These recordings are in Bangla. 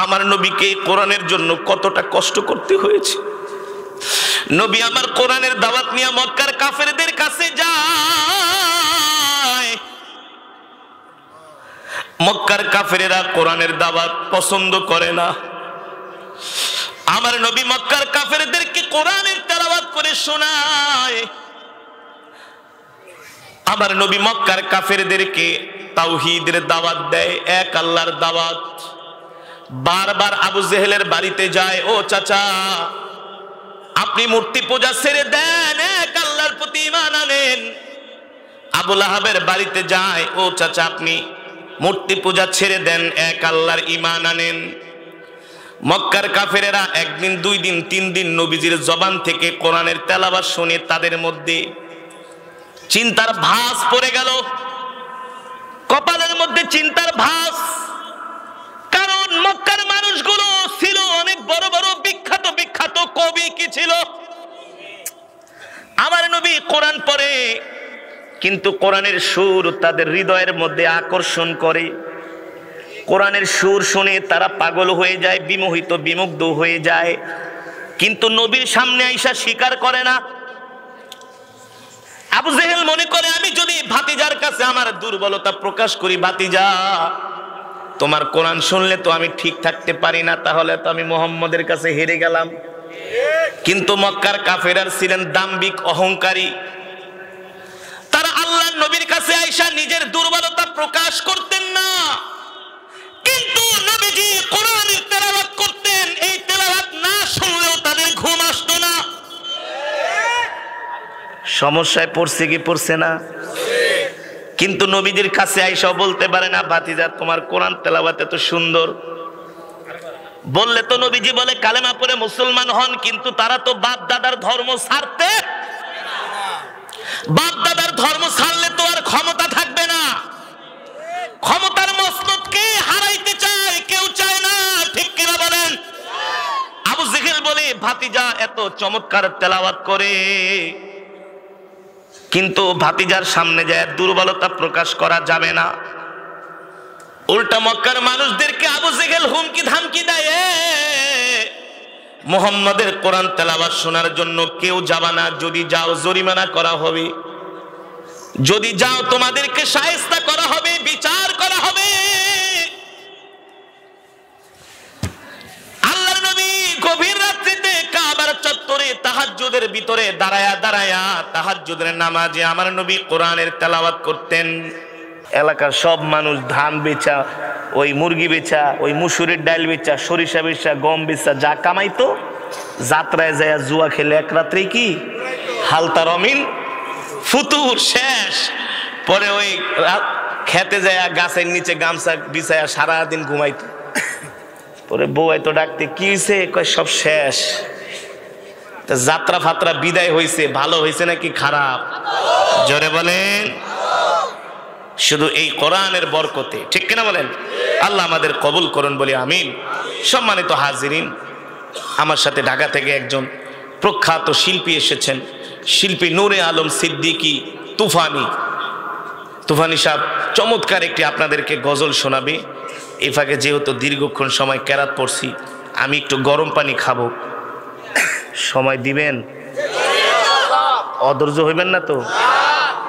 আমার নবীকে কোরআনের জন্য কতটা কষ্ট করতে হয়েছে। নবী আমার কোরআনের দাওয়াত নিয়ে মক্কার কাফেরদের কাছে যায়। মক্কার কাফেরেরা কোরআনের দাওয়াত পছন্দ করে না। আমার নবী মক্কার কাফেরদেরকে কোরআনের তেলাওয়াত করে শোনায়। আমার নবী মক্কার কাফেরদেরকে তাওহীদের দাওয়াত দেয়, এক আল্লাহর দাওয়াত। বারবার আবু জেহেলের বাড়িতে যায়, ও চাচা আপনি মূর্তি পূজা ছেড়ে দেন, এক আল্লাহর প্রতি ঈমান আনেন। আবু লাহাবের বাড়িতে যায়, ও চাচা আপনি মূর্তি পূজা ছেড়ে দেন, এক আল্লাহর ঈমান আনেন। মক্কার কাফেরেরা একদিন, দুই দিন, তিন দিন নবীজির জবান থেকে কোরআনের তেলাওয়াত শুনে তাদের মধ্যে চিন্তার ভাঁজ পড়ে গেল, কপালের মধ্যে চিন্তার ভাঁজ। কারণ মক্কার মানুষগুলো ছিল অনেক বড় বড় বিখ্যাত বিখ্যাত কবি। কি ছিল? আমার নবী কোরআন পড়ে, কিন্তু কোরআনের সুর তাদের হৃদয়ের মধ্যে আকর্ষণ করে। কোরআনের সুর শুনে তারা পাগল হয়ে যায়, বিমোহিত বিমুগ্ধ হয়ে যায়, কিন্তু নবীর সামনে আইসা স্বীকার করে না। আবু জেহেল মনে করে আমি যদি ভাতিজার কাছে আমার দুর্বলতা প্রকাশ করি, ভাতিজা তোমার কোরআন শুনলে তো আমি ঠিক থাকতে পারি না, তাহলে তো আমি মুহাম্মদের কাছে হেরে গেলাম। কিন্তু মক্কার কাফেররা ছিলেন দাম্ভিক, অহংকারী। তারা আল্লাহর নবীর কাছে আয়েশা নিজের দুর্বলতা প্রকাশ করতেন না, কিন্তু নবীজি কোরআনের তেলাওয়াত করতেন। এই তেলাওয়াত না শুনলেও তাদের ঘুম আসতো না। সমস্যায় পড়ছে কি পড়ছে না? কিন্তু নবীজির কাছে আয়েশা বলতে পারে না, ভাতিজা তোমার কোরআন তেলাওয়াত এত সুন্দর। বললে তো নবীজি বলে কালেমা পড়ে মুসলমান হন, কিন্তু তারা তো বাপ দাদার ধর্ম ছাড়তে, বাপ দাদার ধর্ম ছাড়লে তো আর ক্ষমতা থাকবে না। ক্ষমতার মসনদকে হারাইতে চায়, কেউ চায় না, ঠিক কিনা বলেন? আবু জেহেল বলে ভাতিজা এত চমৎকার তেলাওয়াত করে, কিন্তু ভাতিজার সামনে যায় দুর্বলতা প্রকাশ করা যাবে না। উল্টা মক্কার মানুষদেরকে আবু জেহেল হুমকি ধামকি দেয়, মুহাম্মাদের কোরআন তেলাওয়াত শোনার জন্য কেউ যাবে না, যদি যাও জরিমানা করা হবে, যদি যাও তোমাদেরকে শায়েস্তা করা হবে, বিচার করা হবে। আল্লাহর নবী গভীর রাত্রিতে কাবার চত্বরে তাহাজ্জুদের ভিতরে দাঁড়ায়া দাঁড়ায়া তাহাজ্জুদের নামাজে আমার নবী কোরআনের তেলাওয়াত করতেন। এলাকার সব মানুষ ধান বেচা, ওই মুরগি বেচা, ওই মুসুরির ডাল বেচা, সরিষা বেচা, গম বেচা, যা কামাইতো যাত্রায় যায় জুয়া খেলে এক রাত্রে কি হালতা রমিন ফুতুর শেষ। পরে ওই খেতে যায় গাছের নিচে গামছা বিছায়া সারাদিন ঘুমাইতো। পরে বউ আইতো ডাকতে, কি হয়েছে? কয় সব শেষ। যাত্রা ফাত্রা বিদায় হয়েছে, ভালো হয়েছে নাকি খারাপ? জোরে বলেন। শুধু এই কোরআনের বরকতে, ঠিক কিনা বলেন? আল্লাহ আমাদের কবুল করুন বলি আমিন। সম্মানিত হাজিরিন, আমার সাথে ঢাকা থেকে একজন প্রখ্যাত শিল্পী এসেছেন, শিল্পী নূরে আলম সিদ্দিকী তুফানি সাহেব চমৎকার একটি আপনাদেরকে গজল শোনাবে। এই ফাঁকে যেহেতু দীর্ঘক্ষণ সময় কেরাত পড়ছি, আমি একটু গরম পানি খাবো, সময় দিবেন? অধৈর্য হইবেন না তো?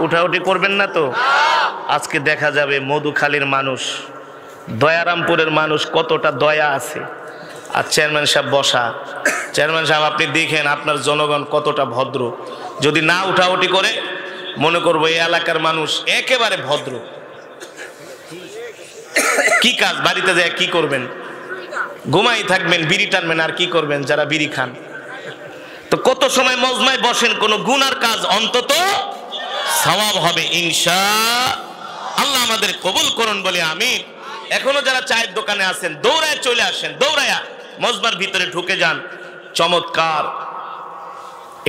উঠাউঠি করবেন না তো? আজকে দেখা যাবে মধুখালীর মানুষ, দয়ারামপুরের মানুষ কতটা দয়া আছে। আর চেয়ারম্যান সাহেব বসা, চেয়ারম্যান সাহেব আপনি দেখেন আপনার জনগণ কতটা ভদ্র। যদি না উঠাউঠি করে মনে করবো এই এলাকার মানুষ একেবারে ভদ্র। কি কাজ? বাড়িতে যায় কি করবেন? ঘুমাই থাকবেন, বিড়ি টানবেন, আর কি করবেন যারা বিড়ি খান? তো কত সময় মজমায় বসেন, কোন গুনার কাজ অন্তত সওয়াব হবে ইনশাআল্লাহ। আমাদের কবুল করুন বলে আমিন। এখনো যারা চায়ের দোকানে আছেন দৌড়ায় চলে আসেন, দৌড়ায়া মজমার ভিতরে ঢুকে যান। চমৎকার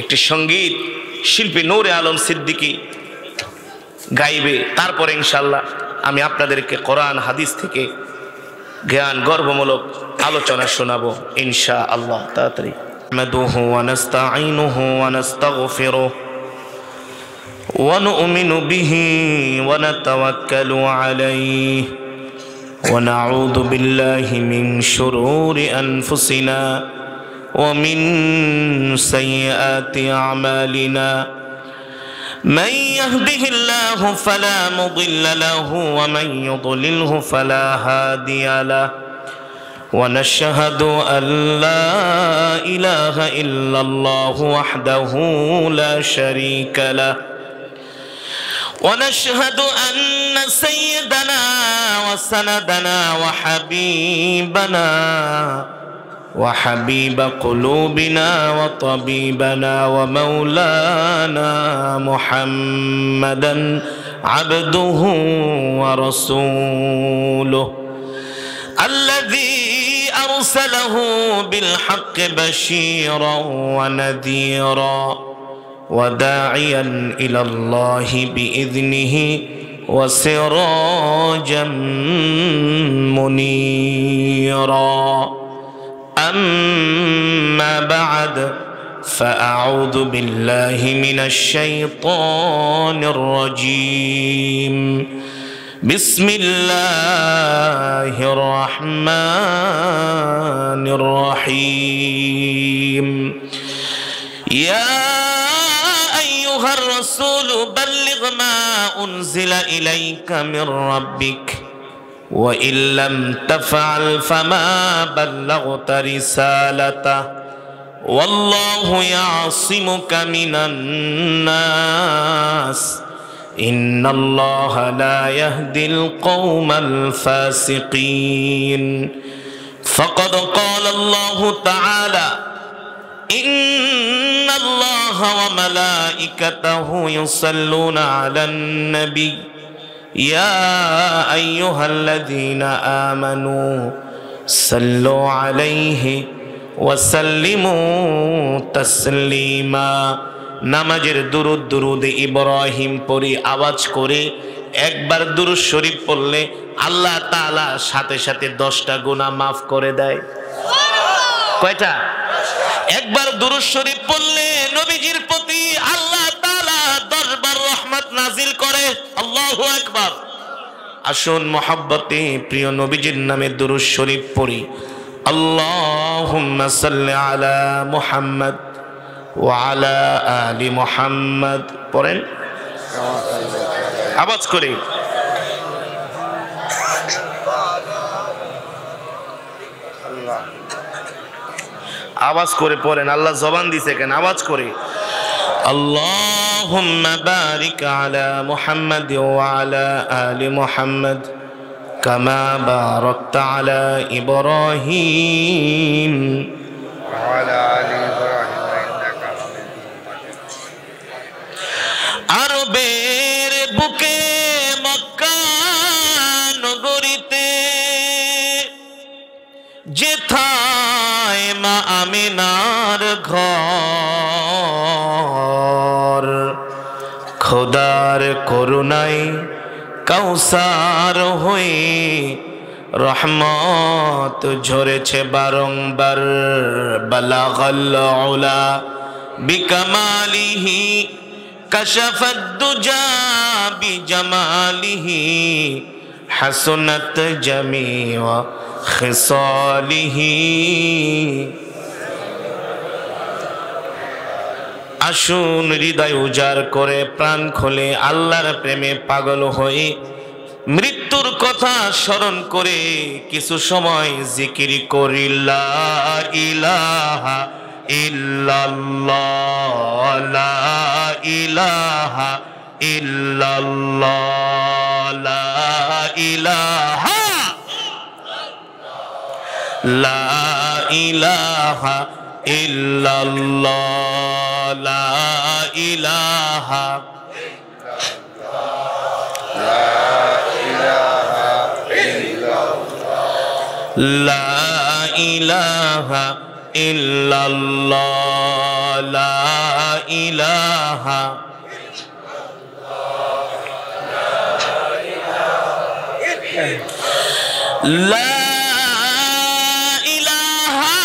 একটি সঙ্গীত শিল্পী নূরে আলম সিদ্দিকী গাইবে, তারপরে ইনশাআল্লাহ আমি আপনাদেরকে কোরআন হাদিস থেকে জ্ঞান গর্বমূলক আলোচনা শোনাবো ইনশাআল্লাহ। তাড়াতাড়ি নাহমাদুহু ওয়া নাস্তাঈনুহু ওয়া নাস্তাগফিরুহু ওয়া নু'মিনু বিহি ওয়া নাতাওয়াক্কালু আলাইহি ونعوذ بالله من شرور أنفسنا ومن سيئات أعمالنا من يهده الله فلا مضل له ومن يضلله فلا هادي له ونشهد أن لا إله إلا الله وحده لا شريك له ونشهد أن سيدنا وسندنا وحبيب قلوبنا وطبيبنا ومولانا محمدا عبده ورسوله الذي أرسله بالحق بشيرا ونذيرا وداعيا إلى الله بإذنه وسراجا منيرا أما بعد فأعوذ بالله من الشيطان الرجيم بسم الله الرحمن الرحيم يا أيها الرسول بلغ ما أنزل إليك من ربك وإن لم تفعل فما بلغت رسالته والله يعصمك من الناس إن الله لا يهدي القوم الفاسقين فقد قال الله تعالى إن الله وملائكته يصلون على النبي يا أيها الذين آمنوا صلوا عليه وسلموا تسليما নামাজের দুরুদ ইব্রাহিম পড়ি আওয়াজ করে একবার দুরুদ শরীফ পড়লে আল্লাহ তাআলা সাথে সাথে 10টা গুনাহ maaf করে দেয়। কয়টা? একবার দুরুদ শরীফ পড়লে নবীজির প্রতি আল্লাহ তাআলা 10 বার রহমত নাজিল করে। আল্লাহু আকবার। আসুন মোহাব্বতে প্রিয় নবীজির নামে দুরুদ শরীফ পড়ি। আল্লাহুম্মা সাল্লি আলা মুহাম্মদ ওয়া আলা আলি মুহাম্মদ। পড়েন আওয়াজ করে। আওয়াজ করে পড়েন, আল্লাহ জবান দিছে কেন, আওয়াজ করে। আল্লাহুম্মা বারিক আলা মুহাম্মদ ওয়া আলা আলি মুহাম্মদ কামা বারাকতা আলা ইব্রাহিম ওয়া আলা আলি ইব্রাহিম ইন্নাকা হামিদুম মাজিদ। আরবের বুকে মক্কা নগরীতে যেথায় মা আমিনার ঘর, খোদার করুণায় কাউসার হয়ে রহমত ঝরেছে বারংবার। বালাগাল উলা বিকামালিহি কাশাফাদ দুজা বিজামালিহি হাসনাত জামিউ খিসালিহি। আসুন হৃদয় উজাড় করে প্রাণ খোলে আল্লাহর প্রেমে পাগল হয়ে মৃত্যুর কথা স্মরণ করে কিছু সময় জিকির করি। লা ইলাহা ইল্লাল্লাহ লা ইলাহা ইল্লাল্লাহ লা ইলাহা লা ইলাহা ইল্লাল্লাহ লা ইলাহা লা ইলাহা ইল্লাল্লাহ লা ইলাহা লা ইলাহা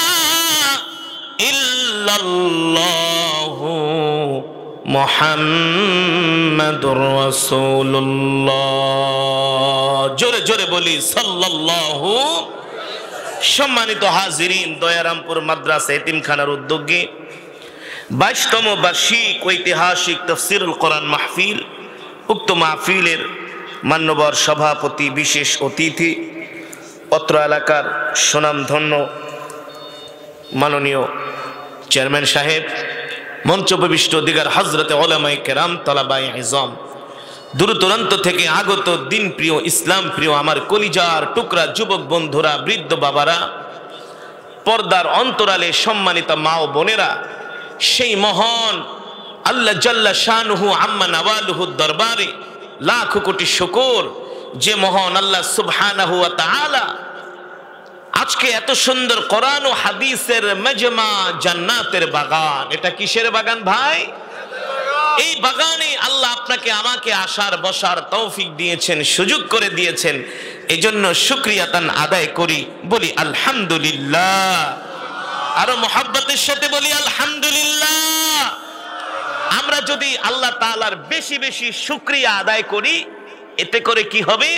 ইল্লাল্লাহু মুহাম্মাদুর রাসূলুল্লাহ। জোরে জোরে বলি সাল্লাল্লাহু। সম্মানিত হাজিরিন, দয়ারামপুর মাদ্রাসা এতিমখানার উদ্যোগে 22তম বার্ষিক ঐতিহাসিক তাফসীরুল কোরআন মাহফিল, উক্ত মাহফিলের মান্যবর সভাপতি, বিশেষ অতিথি, অত্র এলাকার সুনামধন্য মাননীয় চেয়ারম্যান সাহেব, মঞ্চপ্রবিষ্ট দিগার হযরতে উলামায়ে কেরাম, তলাবায়ে ইজম, দূর দূরান্ত থেকে আগত দিন প্রিয়, ইসলাম প্রিয় আমার কলিজার টুকরা যুবক বন্ধুরা, বৃদ্ধ বাবারা, পর্দার অন্তরালে সম্মানিত মা ও বোনেরা, সেই মহান আল্লাহ জাল্লা শানুহু আম্মা নাওয়ালুহুর দরবারে লাখ কোটি শুকর, যে মহান আল্লাহ সুবহানাহু ওয়া তাআলা আজকে এত সুন্দর কোরআন ও হাদিসের মাজমা, জান্নাতের বাগান। এটা কিসের বাগান ভাই? এই বাগানে আল্লাহ আপনাকে আমাকে আসার বসার তৌফিক দিয়েছেন, সুযোগ করে দিয়েছেন। এজন্য শুকরিয়াতান আদায় করি, বলি আলহামদুলিল্লাহ। আরো মোহাব্বতের সাথে বলি আলহামদুলিল্লাহ। আমরা যদি আল্লাহ তাআলার বেশি বেশি শুকরিয়া আদায় করি, এতে করে কি হবে?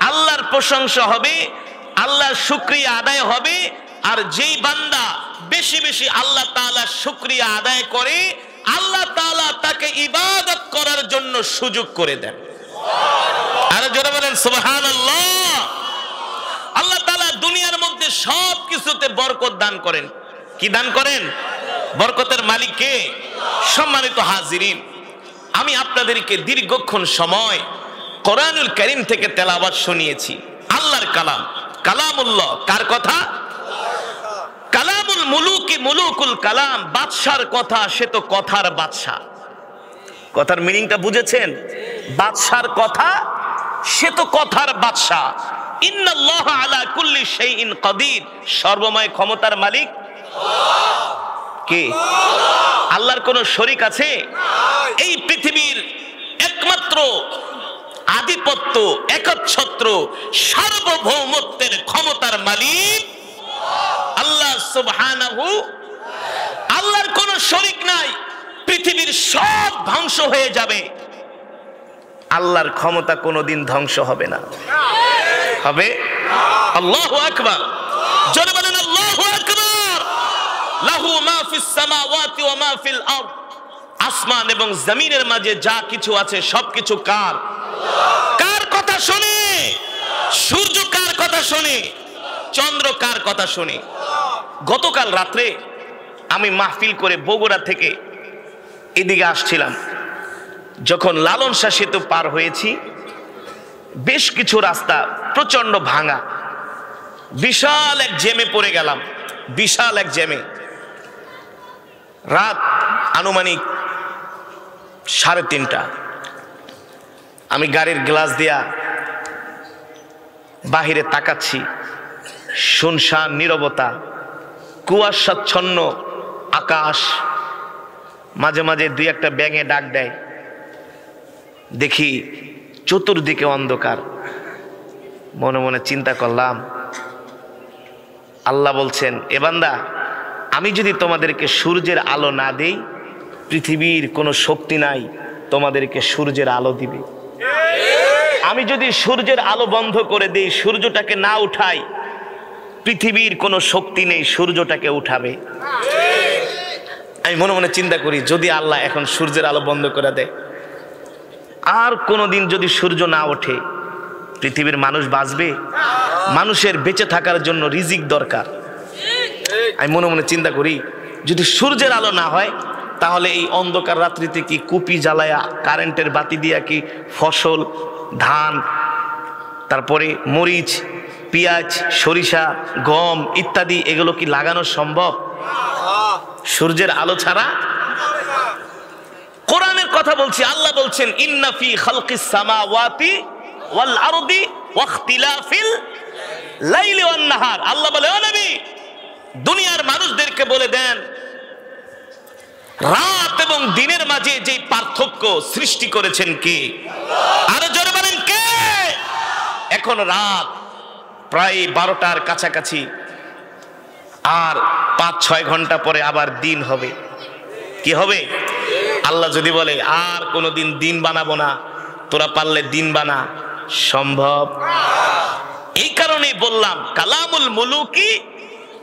আল্লাহর প্রশংসা হবে, আল্লাহর শুকরিয়া আদায় হবে। আর যেই বান্দা বেশি বেশি আল্লাহ তাআলার শুকরিয়া আদায় করে, আল্লাহ তাআলা তাকে ইবাদত করার জন্য সুযোগ করে দেন। আর জোরে বলেন সুবহানাল্লাহ। আল্লাহ তাআলা দুনিয়ার মধ্যে সব কিছুতে বরকত দান করেন। কি দান করেন? বরকতের মালিক কে? সম্মানিত হাজিরিন, আমি আপনাদেরকে দীর্ঘক্ষণ সময় কোরআনুল কারীম থেকে তেলাওয়াত শুনিয়েছি। আল্লাহর কালাম, কালামুল্লাহ। কার কথা? কালামুল মুলুকি মুলুকুল কালাম। বাদশার কথা, সে তো কথার বাদশা। কথার মিনিংটা বুঝেছেন? বাদশার কথা, সে তো কথার বাদশা। ইন্নাল্লাহ আলা কুল্লি শাইইন কাদির। সর্বময় ক্ষমতার মালিক কে? আল্লাহর কোন শরীক আছে? এই পৃথিবীর একমাত্র আধিপত্য, একচ্ছত্র, সার্বভৌমত্বের ক্ষমতার মালিক আল্লাহ সুবহানাহু। আল্লাহর কোন শরীক নাই। পৃথিবীর সব ধ্বংস হয়ে যাবে, আল্লাহর ক্ষমতা কোনোদিন ধ্বংস হবে না। হবে? আল্লাহু আকবার। জোরে বলেন আল্লাহু আকবার। লাহু মা ফিস সামাওয়াতি ওয়া মা ফিল আরদ। আসমান এবং জমিনের মাঝে যা কিছু আছে সবকিছু কার? কার কথা শুনে? সূর্য কার কথা শুনে? চন্দ্র কার কথা শুনে? গতকাল রাত্রে আমি মাহফিল করে বগুড়া থেকে এদিকে আসছিলাম। যখন লালন শাহ সেতু পার হয়েছি, বেশ কিছু রাস্তা প্রচন্ড ভাঙা, বিশাল এক জ্যামে পড়ে গেলাম। বিশাল এক জ্যামে। রাত আনুমানিক 3:30। আমি গাড়ির গ্লাস দিয়া বাহিরে তাকাচ্ছি, শুনশান নীরবতা, কুয়াশাচ্ছন্ন আকাশ, মাঝে মাঝে দুই একটা ব্যাঙে ডাক দেয়। দেখি চতুর্দিকে অন্ধকার। মনে মনে চিন্তা করলাম, আল্লাহ বলছেন, এ বান্দা, আমি যদি তোমাদেরকে সূর্যের আলো না দেই, পৃথিবীর কোনো শক্তি নাই তোমাদেরকে সূর্যের আলো দিবে। আমি যদি সূর্যের আলো বন্ধ করে দেই, সূর্যটাকে না উঠাই, পৃথিবীর কোনো শক্তি নেই সূর্যটাকে উঠাবে। আমি মনে মনে চিন্তা করি, যদি আল্লাহ এখন সূর্যের আলো বন্ধ করে দেয়, আর কোনোদিন যদি সূর্য না ওঠে, পৃথিবীর মানুষ বাঁচবে? মানুষের বেঁচে থাকার জন্য রিজিক দরকার। আমি মনে মনে চিন্তা করি, যদি সূর্যের আলো না হয়, তাহলে এই অন্ধকার রাত্রিতে কি কুপি জ্বালায়া, কারেন্টের বাতি দিয়া কি ফসল, ধান, তারপরে মরিচ, পেঁয়াজ, সরিষা, গম ইত্যাদি এগুলো কি লাগানো সম্ভব সূর্যের আলো ছাড়া? কোরআনের কথা বলছি, আল্লাহ বলছেন, ইন্না ফি খালকিস সামাওয়াতি ওয়াল আরদি ওয়া ইখতিলাফিল লাইলি ওয়ান নাহার। আল্লাহ বলে, ও নবী, দুনিয়ার মানুষদেরকে বলে দেন, রাত এবং দিনের মাঝে যে পার্থক্য সৃষ্টি করেছেন কে? আরো জোরে বলেন কে? এখন রাত প্রায় 12টার কাছাকাছি, আর 5-6 ঘন্টা পরে আবার দিন হবে। কি হবে? আল্লাহ যদি বলে আর কোনোদিন দিন বানাবো না, তোরা পারলে দিন বানা, সম্ভব? এই কারণে বললাম কালামুল মুলুকি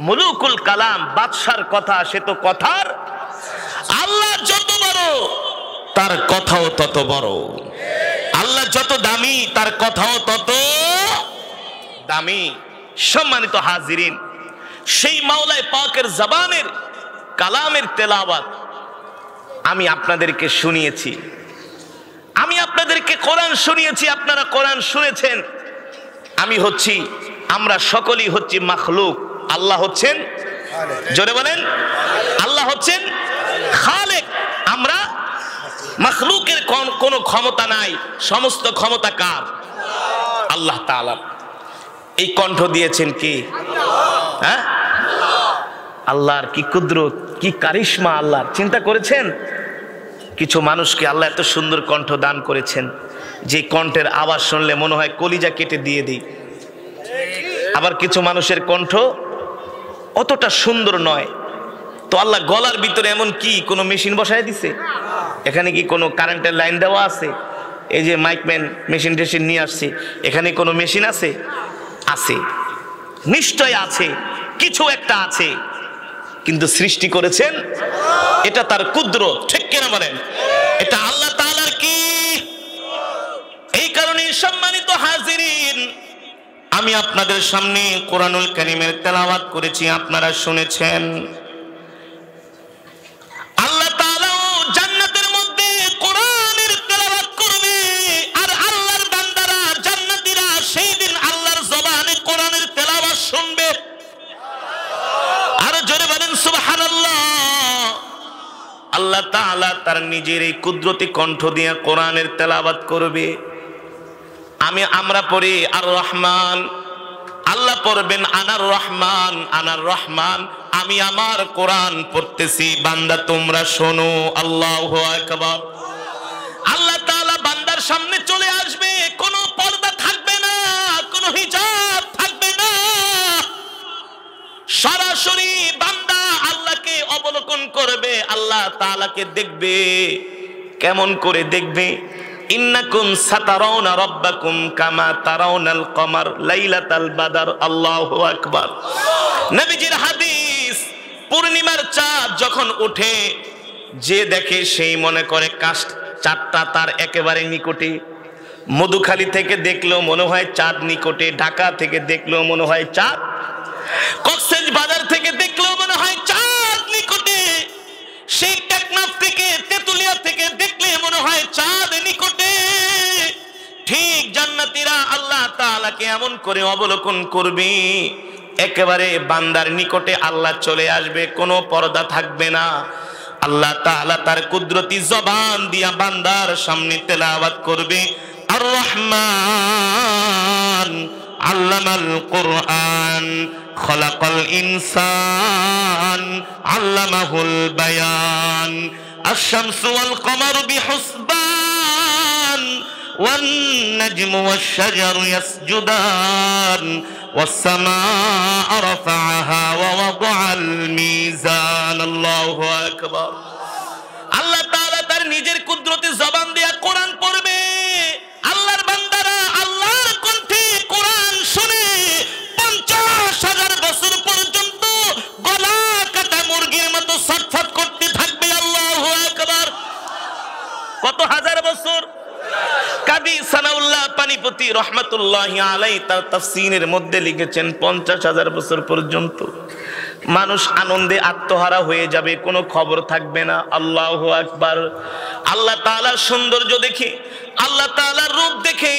মুলুকুল কালাম, বাদশার কথা সে তো কথার, আল্লাহ যত বড় তার কথাও তত বড়, আল্লাহ যত দামি তার কথাও তত দামি। সম্মানিত হাজিরিন, সেই মাওলায়ে পাকের জবানের কালামের তেলাওয়াত আমি আপনাদেরকে শুনিয়েছি, আমি আপনাদেরকে কোরআন শুনিয়েছি, আপনারা কোরআন শুনেছেন। আমরা সকলেই হচ্ছি মাখলুক, আল্লাহ হচ্ছেন, জোরে বলেন, আল্লাহ হচ্ছেন খালেক, আমরা মাখলুকের কোনো ক্ষমতা নাই, সমস্ত ক্ষমতা কার? আল্লাহ তাআলা। এই কণ্ঠ দিয়েছেন কি? হ্যাঁ, আল্লাহর কি কুদরত, কি কারিশমা আল্লাহর, চিন্তা করেছেন? কিছু মানুষকে আল্লাহ এত সুন্দর কণ্ঠ দান করেছেন যে কণ্ঠের আওয়াজ শুনলে মনে হয় কলিজা কেটে দিয়ে দিই। আবার কিছু মানুষের কণ্ঠ অতটা সুন্দর নয়, তো আল্লাহ গলার ভিতরে এমন কি কোনো মেশিন বসায় দিছে? এখানে কি কোনো কারেন্টের লাইন দেওয়া আছে? এই যে মাইকম্যান মেশিন টেশিন নিয়ে আসছে, এখানে কোনো মেশিন আছে? আছে, নিশ্চয় আছে, কিছু একটা আছে, কিন্তু সৃষ্টি করেছেন এটা তার কুদরত, ঠিক কিনা বলেন? এটা আল্লাহ তাআলার কি? এই কারণে সম্মানিত হাজিরিন, আমি আপনাদের সামনে কোরআনুল কারীমের তেলাওয়াত করেছি, আপনারা শুনেছেন। আল্লাহ তাআলা জান্নাতের মধ্যে কোরআনের তেলাওয়াত করবে, আর আল্লাহর বান্দারা জান্নাতীরা সেই দিন আল্লাহর জবানে কোরআনের তেলাওয়াত শুনবে। আর জোরে বলেন সুবহানাল্লাহ। আল্লাহ তাআলা তার নিজের এই কুদরতি কণ্ঠ দিয়ে কোরআনের তেলাওয়াত করবে। আমরা পড়ি আর রহমান, আল্লাহ পড়বেন আনার রহমান, আনার রহমান, আমি আমার কোরআন পড়তেছি, বান্দা তোমরা শোনো। আল্লাহু আকবার। আল্লাহ তাআলা বান্দার সামনে চলে আসবে, কোনো পর্দা থাকবে না, কোনো হিজাব থাকবে না, সরাসরি বান্দা আল্লাহকে অবলোকন করবে, আল্লাহ তাআলাকে দেখবে। কেমন করে দেখবে? ইন্নাকুম সাতারাউনা রাব্বাকুম কামা তারাউনাল কমার লাইলাতাল বাদর। আল্লাহু আকবার। নবীজির হাদিস, পূর্ণিমার চাঁদ যখন ওঠে, যে দেখে সেই মনে করে চাঁদটা তার একেবারে নিকটে। মধুখালী থেকে দেখলেও মনে হয় চাঁদ নিকটে, ঢাকা থেকে দেখলেও মনে হয় চাঁদ, কক্সেস বাজার থেকে দেখলেও মনে হয় চাঁদ নিকটে, সেই টেকনাফ থেকে তেতুলিয়া থেকে দেখলে মনে হয় চাঁদ নিকটে। ঠিক জান্নাতীরা আল্লাহ তাআলাকে এমন করে অবলোকন করবে, একেবারে বান্দার নিকটে আল্লাহ চলে আসবে, কোনো পর্দা থাকবে না। আল্লাহ তাআলা তার কুদরতি জবান দিয়া বান্দার সামনে তেলাওয়াত করবে, আর রহমান আল্লামাল কুরআন খলাকাল ইনসান আল্লামাহুল বায়ান আশ-শামসু ওয়াল কমারু বিহুসবান ওয়ান নাজমু ওয়াশ-শাজারু ইয়াসজুদান ওয়াস-সামাআ রাফা'আহা ওয়া ওয়াদা'আল মিজান। আল্লাহু আকবার। আল্লাহ তাআলা তার নিজের কুদরতি জবান দিয়ে কোরআন পড়বে। আল্লাহর বান্দারা আল্লাহর কণ্ঠে কোরআন শুনে 50,000 বছর পর্যন্ত গলা কাটা মুরগির মতো ছটফট করতে থাকবে। আল্লাহু আকবার। কত হাজার বছর? কাজী সানাউল্লাহ পানিপতি রহমাতুল্লাহি আলাইহি তার তাফসীরের মধ্যে লিখেছেন 50,000 বছর পর্যন্ত মানুষ আনন্দে আত্মহারা হয়ে যাবে, কোনো খবর থাকবে না। আল্লাহু আকবার। আল্লাহ তাআলার সৌন্দর্য দেখে, আল্লাহ তাআলার রূপ দেখে,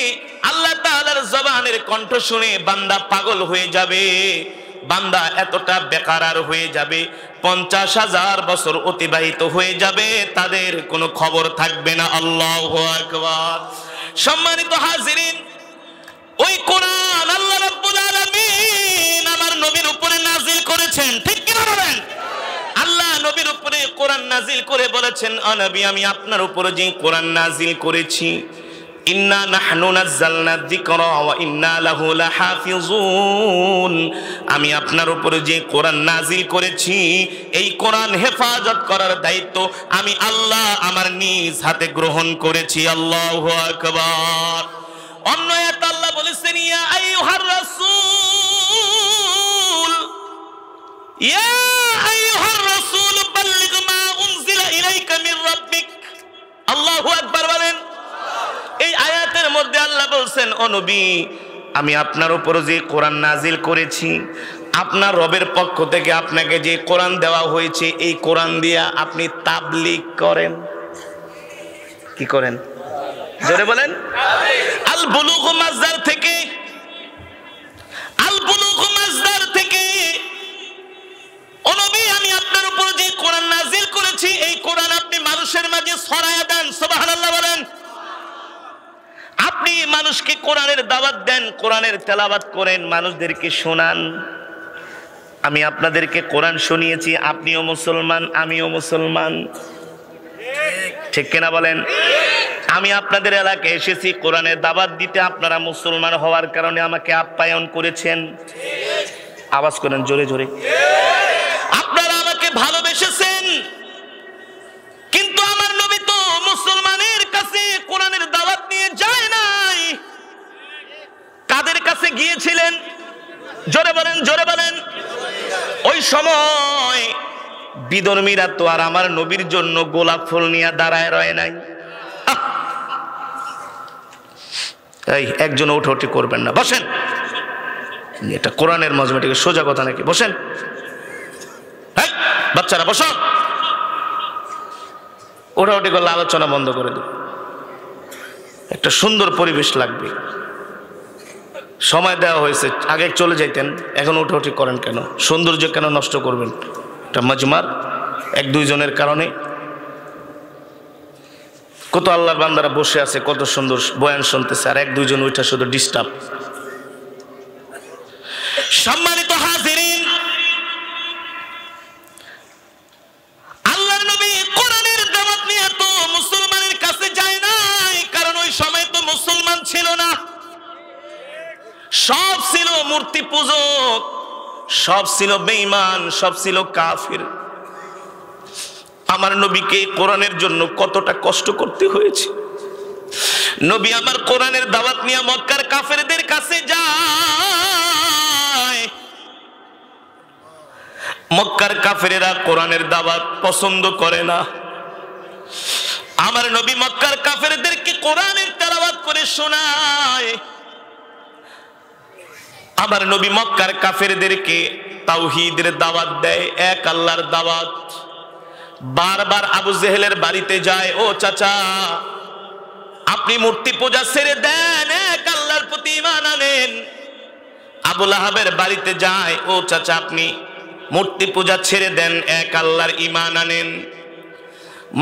আল্লাহ তাআলার জবানের কণ্ঠ শুনে বান্দা পাগল হয়ে যাবে, বান্দা এতটা বেকারার হয়ে যাবে, 50,000 বছর অতিবাহিত হয়ে যাবে, তাদের কোনো খবর থাকবে না। আল্লাহু আকবার। সম্মানিত হাজিরিন, ওই কোরআন আল্লাহ রাব্বুল আলামিন আমার নবীর উপরে নাজিল করেছেন, ঠিক কি না বলেন? আল্লাহ নবীর উপরে কোরআন নাজিল করে বলেছেন, ও নবী, আমি আপনার উপরে যে কোরআন নাজিল করেছি ইন্না নাহনু নাযালনা যিকরা ওয়া ইন্না লাহু লাহাফিজুন, আমি আপনার উপরে যে কোরআন নাজিল করেছি এই কোরআন হেফাজত করার দায়িত্ব আমি আল্লাহ আমার নিজ হাতে গ্রহণ করেছি। আল্লাহু আকবার। অন্য আয়াতে আল্লাহ বলেছেন ইয়া আইয়ুহার রাসূল, ইয়া আইয়ুহার রাসূল বাল্লিগ মা উনজিলা ইলাইকা মির রাব্বিক। আল্লাহু আকবার বলেন। এই আয়াতের মধ্যে আল্লাহ বলছেন ও নবী, আমি আপনার উপর যে কোরআন নাজিল করেছি আপনার রবের পক্ষ থেকে আপনাকে যে কোরআন দেওয়া হয়েছে এই কোরআন দিয়া আপনি তাবলীগ করেন। কি করেন? জোরে বলেন। আল বুলুগ মাজদার থেকে, আল বুলুগ মাজদার থেকে ও নবী আমি আপনার উপর যে কোরআন নাজিল করেছি এই কোরআন আপনি মানুষের মাঝে ছড়ায়া দেন। সুবহানাল্লাহ বলেন। আপনি মানুষকে কোরআনের দাওয়াত দেন, কোরআনের তেলাওয়াত করেন, মানুষদেরকে শোনান। আমি আপনাদেরকে কোরআন শুনিয়েছি, আপনিও মুসলমান আমিও মুসলমান, ঠিক কিনা বলেন? আমি আপনাদের এলাকায় এসেছি কোরআনের দাওয়াত দিতে, আপনারা মুসলমান হওয়ার কারণে আমাকে আপ্যায়ন করেছেন। আওয়াজ করেন জোরে জোরে। আপনারা আমাকে ভালোবেসেছেন, কিন্তু আমার নবী তো মুসলমানের কাছে কোরআনের দাওয়াত নিয়ে যায় নাই। কাদের কাছে গিয়েছিলেন? জোরে বলেন, জোরে বলেন। ওই সময় বিধর্মীরা তো আর আমার নবীর জন্য গোলাপ ফুল নিয়ে দাঁড়ায় রয় নাই। এই একজন উঠোটি করবেন না, বসেন। এটা কোরআনের মজমা, এটা সোজা কথা নাকি? বসেন বাচ্চারা, বসো। ওঠাউটি করলে আলোচনা বন্ধ করে দেব। একটা সুন্দর পরিবেশ লাগবে। সময় দেওয়া হয়েছে, আগে চলে যাইতেন, এখন উঠাউটি করেন কেন? সৌন্দর্য কেন নষ্ট করবেন? এটা মজমার এক দুইজনের কারণে। কত আল্লাহর বান্দারা বসে আছে, কত সুন্দর বয়ান শুনতেছে, আর এক দুইজন ওইটা শুধু ডিস্টার্ব। সম্মানিত হাজিরিন, আল্লাহর নবী কোরআনের দাওয়াত নিয়ে তো মুসলমানের কাছে যায় নাই, কারণ ওই সময় তো মুসলমান ছিল না। সব ছিল মূর্তি পূজক, সব ছিল বেঈমান, সব ছিল কাফির। আমার নবীকে কোরআনের জন্য কতটা কষ্ট করতে হয়েছে। নবী আমার কোরআনের দাওয়াত নিয়ে মক্কার কাফেরদের কাছে যায়। মক্কার কাফেরেরা কোরআনের দাওয়াত পছন্দ করে না। আমার নবী মক্কার কাফেরদেরকে কোরআনের তেলাওয়াত করে শোনায়। আমার নবী মক্কার কাফেরদেরকে তাওহীদের দাওয়াত দেয়, এক আল্লাহর দাওয়াত। বারবার আবু জেহেলের বাড়িতে যায়, ও চাচা আপনি মূর্তি পূজা ছেড়ে দেন, এক আল্লাহর প্রতি ঈমান আনেন। আবু লাহাবের বাড়িতে যায়, ও চাচা আপনি মূর্তি পূজা ছেড়ে দেন, এক আল্লাহর ঈমান আনেন।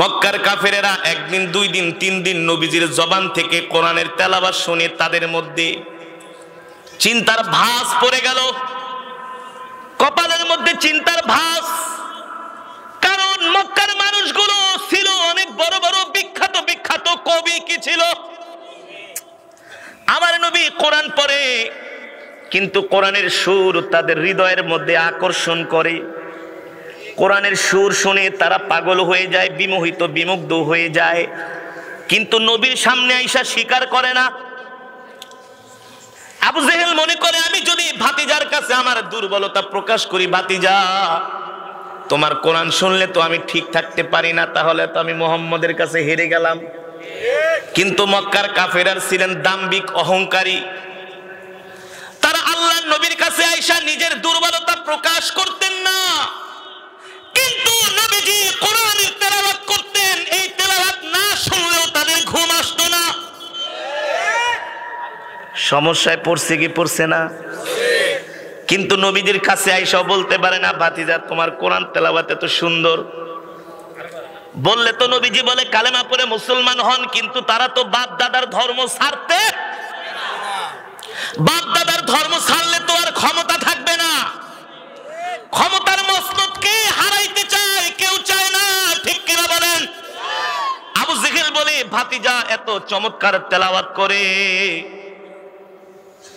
মক্কার কাফেরেরা একদিন, দুই দিন, তিন দিন নবীজির জবান থেকে কোরআনের তেলাওয়াত শুনে তাদের মধ্যে চিন্তার ভাঁজ পড়ে গেল, কপালের মধ্যে চিন্তার ভাঁজ। কারণ মক্কার মানুষগুলো ছিল অনেক বড় বড় বিখ্যাত বিখ্যাত কবি। কি ছিল? আমার নবী কোরআন পড়ে, কিন্তু কোরআনের সুর তাদের হৃদয়ের মধ্যে আকর্ষণ করে। কোরআনের সুর শুনে তারা পাগল হয়ে যায়, বিমোহিত বিমুগ্ধ হয়ে যায়, কিন্তু নবীর সামনে আইসা স্বীকার করে না। আবু জেহেল মনে করে আমি যদি ভাতিজার কাছে আমার দুর্বলতা প্রকাশ করি, ভাতিজা তোমার কোরআন শুনলে তো আমি ঠিক থাকতে পারি না, তাহলে তো আমি মুহাম্মদের কাছে হেরে গেলাম। কিন্তু মক্কার কাফেররা ছিলেন দাম্ভিক, অহংকারী। তারা আল্লাহর নবীর কাছে আইসা নিজের দুর্বলতা প্রকাশ করতেন না, কিন্তু নবীজি কোরআনের তেলাওয়াত করতেন। এই তেলাওয়াত না শুনলেও তাদের ঘুম আসতো না। সমস্যায় পড়ছে কি পড়ছে না? কিন্তু নবীজির কাছে আইসাও বলতে পারে না, ভাতিজা তোমার কোরআন তেলাওয়াত এত সুন্দর। বললে তো নবীজি বলে কালেমা পড়ে মুসলমান হন, কিন্তু তারা তো বাপ দাদার ধর্ম ছাড়তে, বাপ দাদার ধর্ম ছাড়লে তো আর ক্ষমতা থাকবে না। ক্ষমতার মসনদকে হারাইতে চায়, কেউ চায় না, ঠিক কিনা বলেন? আবু জেহেল বলে ভাতিজা এত চমৎকার তেলাওয়াত করে,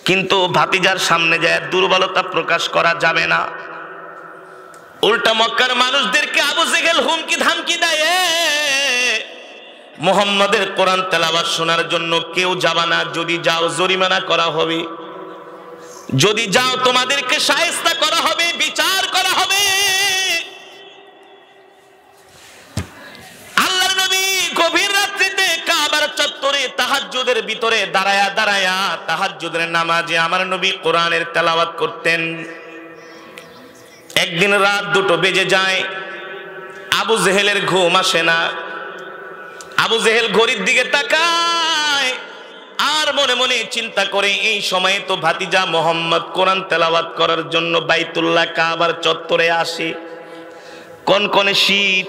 কিন্তু ভাতিজার সামনে যায় দুর্বলতা প্রকাশ করা যাবে না। উল্টা মক্কার মানুষদেরকে আবু জেহেল হুমকি ধামকি দেয়, মুহাম্মাদের কোরআন তেলাওয়াত শোনার জন্য কেউ যাবে না, যদি যাও জরিমানা করা হবে, যদি যাও তোমাদেরকে শায়েস্তা করা হবে, বিচার করা হবে। আল্লাহর নবী গভীর রাত্রিতে কাবার চত্বরে তাহাজ্জুদের ভিতরে দাঁড়ায়া দাঁড়ায়া তাহাজ্জুদের নামাজে আমার নবী কোরআনের তেলাওয়াত করতেন। একদিন রাত 2টো বেজে যায়, আবু জেহেলের ঘুম আসে না। আবু জেহেল ঘড়ির দিকে তাকায় আর মনে মনে চিন্তা করে, এই সময়ে তো ভাতিজা মুহাম্মদ কোরআন তেলাওয়াত করার জন্য বাইতুল্লাহ কাবার চত্বরে আসে, কনকনে শীত।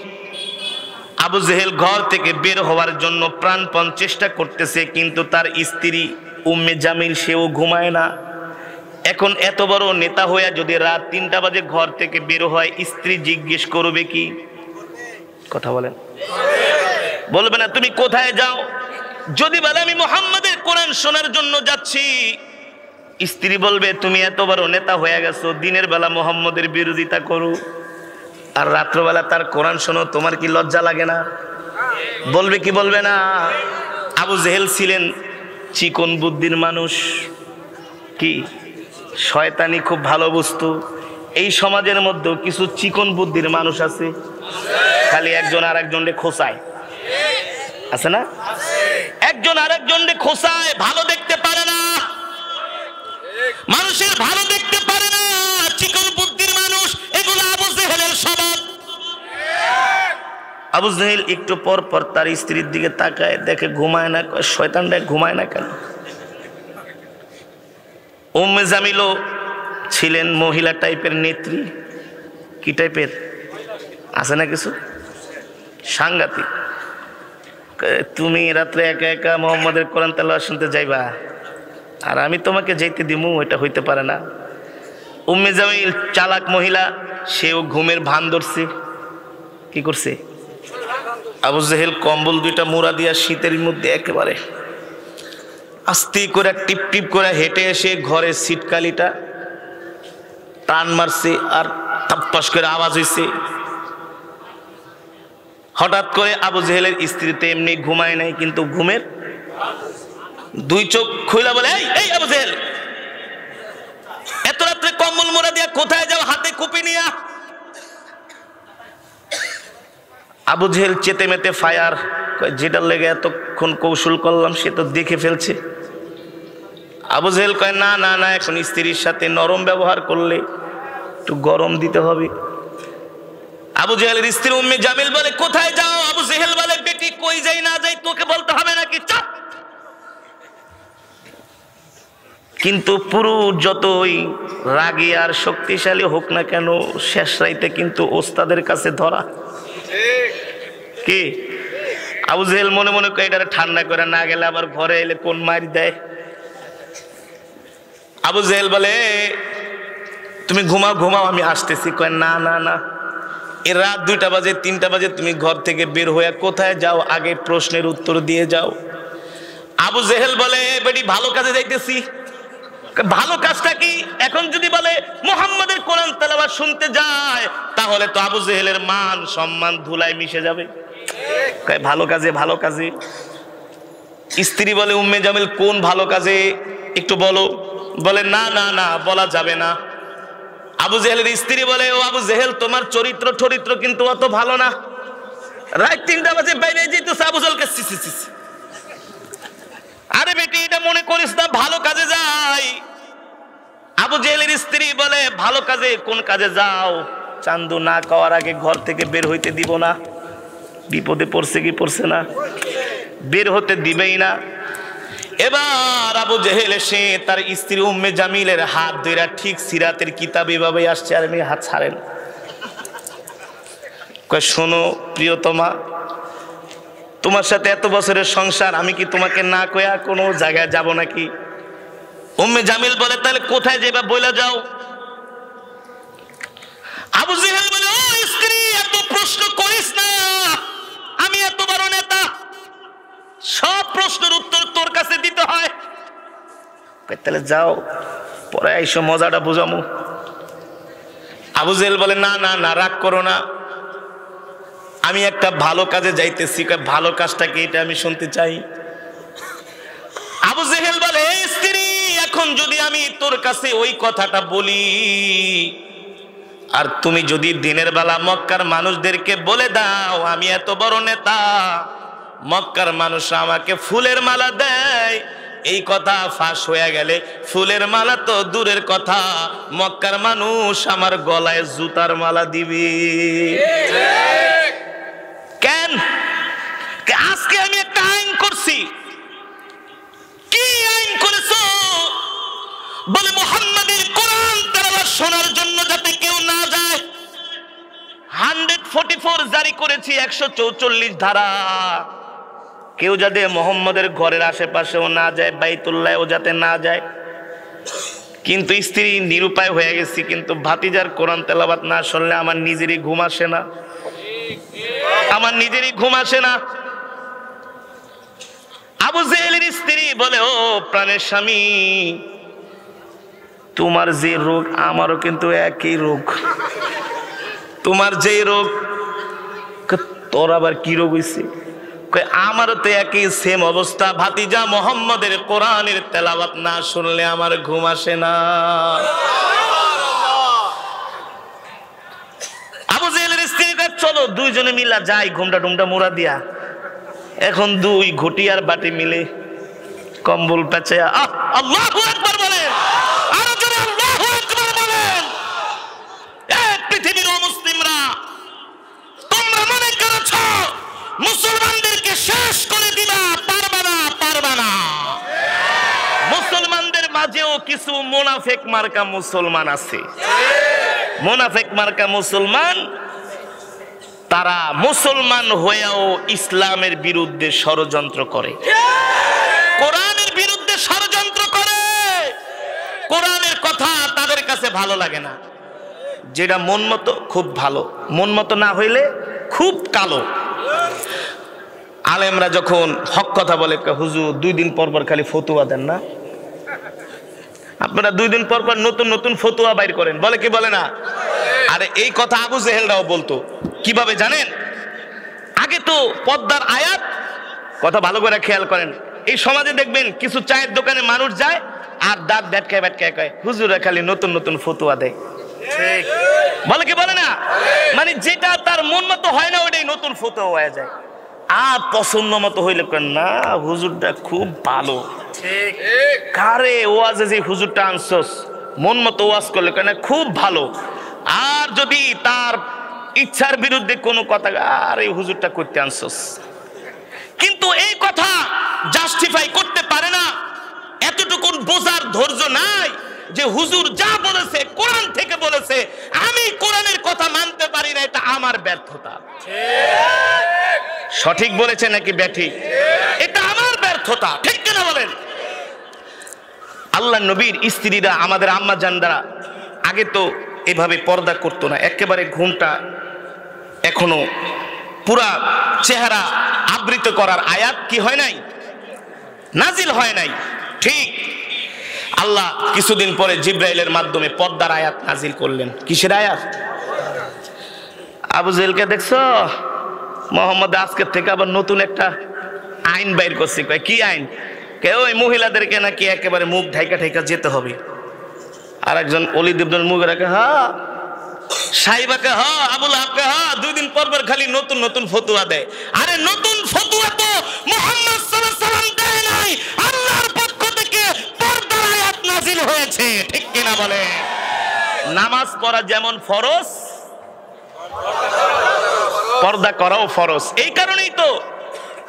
আবু জেহেল ঘর থেকে বের হওয়ার জন্য প্রাণপণ চেষ্টা করতেছে, কিন্তু তার স্ত্রী উম্মে জামিল সেও ঘুমায় না। এখন এত বড় নেতা হইয়া যদি রাত 3টা বাজে ঘর থেকে বের হয়, স্ত্রী জিজ্ঞেস করবে কি? কথা বলেন, বলবে না তুমি কোথায় যাও? যদি বলে আমি মুহাম্মাদের কোরআন শোনার জন্য যাচ্ছি, স্ত্রী বলবে তুমি এত বড় নেতা হয়ে গেছো, দিনের বেলা মুহাম্মাদের বিরোধিতা করো আর রাত্রবেলা তার কোরআন শোনো, তোমার কি লজ্জা লাগে না? বলবে কি বলবে না? আবু জেহেল ছিলেন চিকন বুদ্ধির মানুষ, কি শয়তানি খুব ভালো বুঝতো। এই সমাজের মধ্যে কিছু চিকন বুদ্ধির মানুষ আছে, খালি একজন আর একজনকে খোঁচায়, আছে না? একজন আর একজনকে খোঁচায়, ভালো দেখতে পারে না, মানুষের ভালো দেখতে পারে না, চিকন বুদ্ধির মানুষ। এগুলো আবু জেহেলের স্বভাব। আবু জেহেল একটু পর পর তার স্ত্রীর দিকে তাকায়, দেখে ঘুমায় না। শয়তানটা ঘুমায় না কেন? উম্মে জামিলও ছিলেন মহিলা টাইপের নেত্রী। কি টাইপের আছে না কিছু? সাংঘাতিক। তুমি রাত্রে একা একা মুহাম্মাদের কোরআন তেলাওয়াত শুনতে যাইবা আর আমি তোমাকে যাইতে দিমু, এটা হইতে পারে না। উম্মে জামিল চালাক মহিলা, সেও ঘুমের ভান ধরছে। কি করছে? আবু জেহেল কম্বল 2টা মুড়া দিয়া শীতের মধ্যে একেবারে আস্তে করে টিপ টিপ করে হেঁটে এসে ঘরের সিটকালিটা টান মারছে আর থাপ্পাস করে আওয়াজ হয়েছে। হঠাৎ করে আবু জেহেলের স্ত্রী তো এমনি ঘুমায় নাই, কিন্তু ঘুমের 2 চোখ খুইলা বলে, এই আবু জেহেল, এত রাত্রে কম্বল মোড়া দিয়া কোথায় যাও, হাতে কুপি নিয়া? আবু জেহেল চেতে মেতে ফায়ার, যেটার লেগে এতক্ষণ কৌশল করলাম সে তো দেখে ফেলছে। আবু জেহেল কয় না না না, এখন স্ত্রীর সাথে নরম ব্যবহার করলে একটু গরম দিতে হবে। আবু জেহেলের স্ত্রী উম্মে জামিল বলে কোথায় যাও? আবু জেহেল বলে বেটি কই যাই না যাই তোকে বলতে হবে নাকি, চাপ। কিন্তু পুরুষ যতই রাগী আর শক্তিশালী হোক না কেন, শেষ রাইতে কিন্তু ওস্তাদের কাছে ধরা। কি আবু জেহেল মনে মনে কয় এটারে ঠান্ডা করে না গেলে আবার ঘরে এলে কোন মারি দেয়। আবু জেহেল বলে তুমি ঘুমাও ঘুমাও, আমি আসতেছি। কয় না না না, এ রাত 2টা বাজে 3টা বাজে তুমি ঘর থেকে বের হয়ে কোথায় যাও, আগে প্রশ্নের উত্তর দিয়ে যাও। আবু জেহেল বলে বেটি ভালো কাজে যাইতেছি। ভালো কাজটা কি? এখন যদি বলে মুহাম্মাদের কোরআন তেলাওয়াত শুনতে যায়, তাহলে তো আবু জেহেলের মান সম্মান ধুলায় মিশে যাবে। কয় ভালো কাজে, ভালো কাজে। স্ত্রী বলে উম্মে জামিল কোন ভালো কাজে একটু বলো। বলে না না না, বলা যাবে না। আবু জেহেলের স্ত্রী বলে ও আবু জেহেল, তোমার চরিত্র কিন্তু অত ভালো না। রাত 3টা বাজে বাইরে যেতেছে। আবু জেহেলকে আরে বেটি এটা মনে করিস না, ভালো কাজে যাই। আবু জেহেলের স্ত্রী বলে ভালো কাজে কোন কাজে যাও? চান্দু না খাওয়ার আগে ঘর থেকে বের হইতে দিব না। বিপদে পড়ছে কি পড়ছে না, বের হতে দিবেই না। এবার আবু জেহেল এসে তার স্ত্রী উম্মে জামিলের হাত ধরে ঠিক সিরাতের কিতাব এভাবে আসছে, আর আমি হাত ছাড়েন। কয় শোনো প্রিয়তমা, তোমার সাথে এত বছরের সংসার, আমি কি তোমাকে না কয়া কোনো জায়গায় যাব নাকি? উম্মে জামিল বলে তাহলে কোথায় যাবা বলে যাও। আবু জেহেল বলে ও স্ত্রী, এত প্রশ্ন করিস না, আমি এত বড় নেতা, তাহলে যাও, পরে এসো মজাটা বুঝামু। আবু জেহেল বলে, না না না, রাগ করো না, আমি একটা ভালো কাজে যাইতেছি। ভালো কাজটা কি এটা আমি শুনতে চাই। আবু জেহেল বলে, স্ত্রী, এখন যদি আমি তোর কাছে ওই কথাটা বলি, আর তুমি যদি দিনের বেলা মক্কার মানুষদেরকে বলে দাও আমি এত বড় নেতা, মক্কার মানুষ আমাকে ফুলের মালা দেয়, এই কথা ফাঁস হয়ে গেলে ফুলের মালা তো দূরের কথা, মক্কার মানুষ আমার গলায় জুতার মালা দিবে। কেন? আজকে আমি একটা আইন করছি। কি আইন করেছো? বলে মুহাম্মাদের কোরআন তেলাওয়াত শোনার জন্য যাতে কেউ না যায় 144 জারি করেছি, 144 ধারা। কেউ যাতে মুহাম্মাদের ঘরের আশেপাশেও না যায়, বাইতুল্লাহও যাতে না যায়। কিন্তু স্ত্রী নিরুপায় হয়ে গেছি, কিন্তু ভাতিজার কোরআন তেলাওয়াত না শুনলে আমার নিজেরই ঘুম আসে না, আমার নিজেরই ঘুম আসে না। আবু জেহেলের স্ত্রী বলে, ও প্রাণের স্বামী, তোমার যে রোগ আমারও কিন্তু একই রোগ। তোমার যে রোগ, তোর আবার কি রোগ হইছে? আমারও তো একই সেম অবস্থা, ভাতিজা মুহাম্মাদের কোরআনের তেলাওয়াত না শুনলে আমার ঘুম আসে না। আবু জেহেলের স্ত্রী কয়, চলো দুইজনে মিলা যাই ঘুমটা টুমটা মোড়া দিয়া। এখন দুই ঘটি আর বাটি মিলে কম্বল পেঁচে আল্লাহু আকবার বলেন, আরো জোরে আল্লাহু আকবার বলেন। পৃথিবীর মুসলিমরা, তোমরা মনে করেছো মুসলমানদেরকে শেষ করে দিবা, পারবা না, পারবা না। মুসলমানদের মাঝেও কিছু মুনাফিক মার্কা মুসলমান আছে। মুনাফিক মার্কা মুসলমান, তারা মুসলমান হয়েও ইসলামের বিরুদ্ধে ষড়যন্ত্র করে, কোরআনের বিরুদ্ধে ষড়যন্ত্র করে। কোরআনের কথা তাদের কাছে ভালো লাগে না, যেটা মন মতো খুব ভালো, মন মতো না হইলে খুব কালো। আলেমরা যখন হক কথা বলে, হুজুর 2 দিন পর পর খালি ফতুয়া দেন না, আপনারা 2 দিন পর পর নতুন নতুন ফতুয়া বাইর করেন, বলে কি বলে না? আরে এই কথা আবু জেহেলরাও বলতো। কিভাবে জানেন? আগে তো পর্দার আয়াত, কথা ভালো করে খেয়াল করেন, এই সমাজে দেখবেন কিছু চায়ের দোকানে মানুষ যায় আর দাঁত ব্যাটকায় ব্যাটকায় কয়, হুজুরা খালি নতুন নতুন ফতুয়া দেয়। বলে কি বলে না? মানে যেটা তার মন মতো হয় না ওইটাই নতুন ফতুয়া হয়ে যায়। আর পছন্দ মতো হইলে না, হুজুরটা খুব ভালো। কারে ওয়াজে যে হুজুরটা আনছস, মন মতো ওয়াজ করলে কেন খুব ভালো। আর যদি তার ইচ্ছার বিরুদ্ধে কোনো কথা, আর এই হুজুরটা করতে আনছস, কিন্তু এই কথা জাস্টিফাই করতে পারে না, এতটুকু বোঝার ধৈর্য নাই যে হুজুর যা বলেছে কোরআন থেকে বলেছে, আমি কোরআনের কথা মানতে পারি না, এটা আমার ব্যর্থতা। সঠিক বলেছে নাকি ব্যাঠিক? এটা আমার ব্যর্থতা, ঠিক কিনা বলেন? আল্লাহ নবীর স্ত্রীরা, আমাদের আম্মা জানদারা আগে তো এভাবে পর্দা করতো না, একেবারে ঘুমটা এখনো পুরা চেহারা আবৃত করার আয়াত কি হয় নাই, নাজিল হয় নাই। ঠিক আল্লাহ কিছুদিন পরে জিব্রাইলের মাধ্যমে পর্দার আয়াত নাজিল করলেন। কিসের আয়াত? আবু জেহেলকে দেখছো, মোহাম্মদ আজকের থেকে আবার নতুন একটা আইন বাইর করছে। কি আইন? ওই মহিলাদেরকে নাকি একেবারে মুখ ঢাইকা ঢাইকা যেতে হবে। আর একজন ওলীদ ইবনুল মুগীরাকে সাইবাকে আবুল আহাবকে 2 দিন পর পর খালি নতুন নতুন ফতুয়া দেয়। আরে নতুন ফতুয়া তো মুহাম্মদ সাল্লাল্লাহু আলাইহি ওয়াসাল্লাম দেয় নাই, আল্লাহর পক্ষ থেকে পর্দার আয়াত নাযিল হয়েছে, ঠিক কিনা বলে? নামাজ পড়া যেমন ফরজ, পর্দা করাও ফরজ। এই কারণেই তো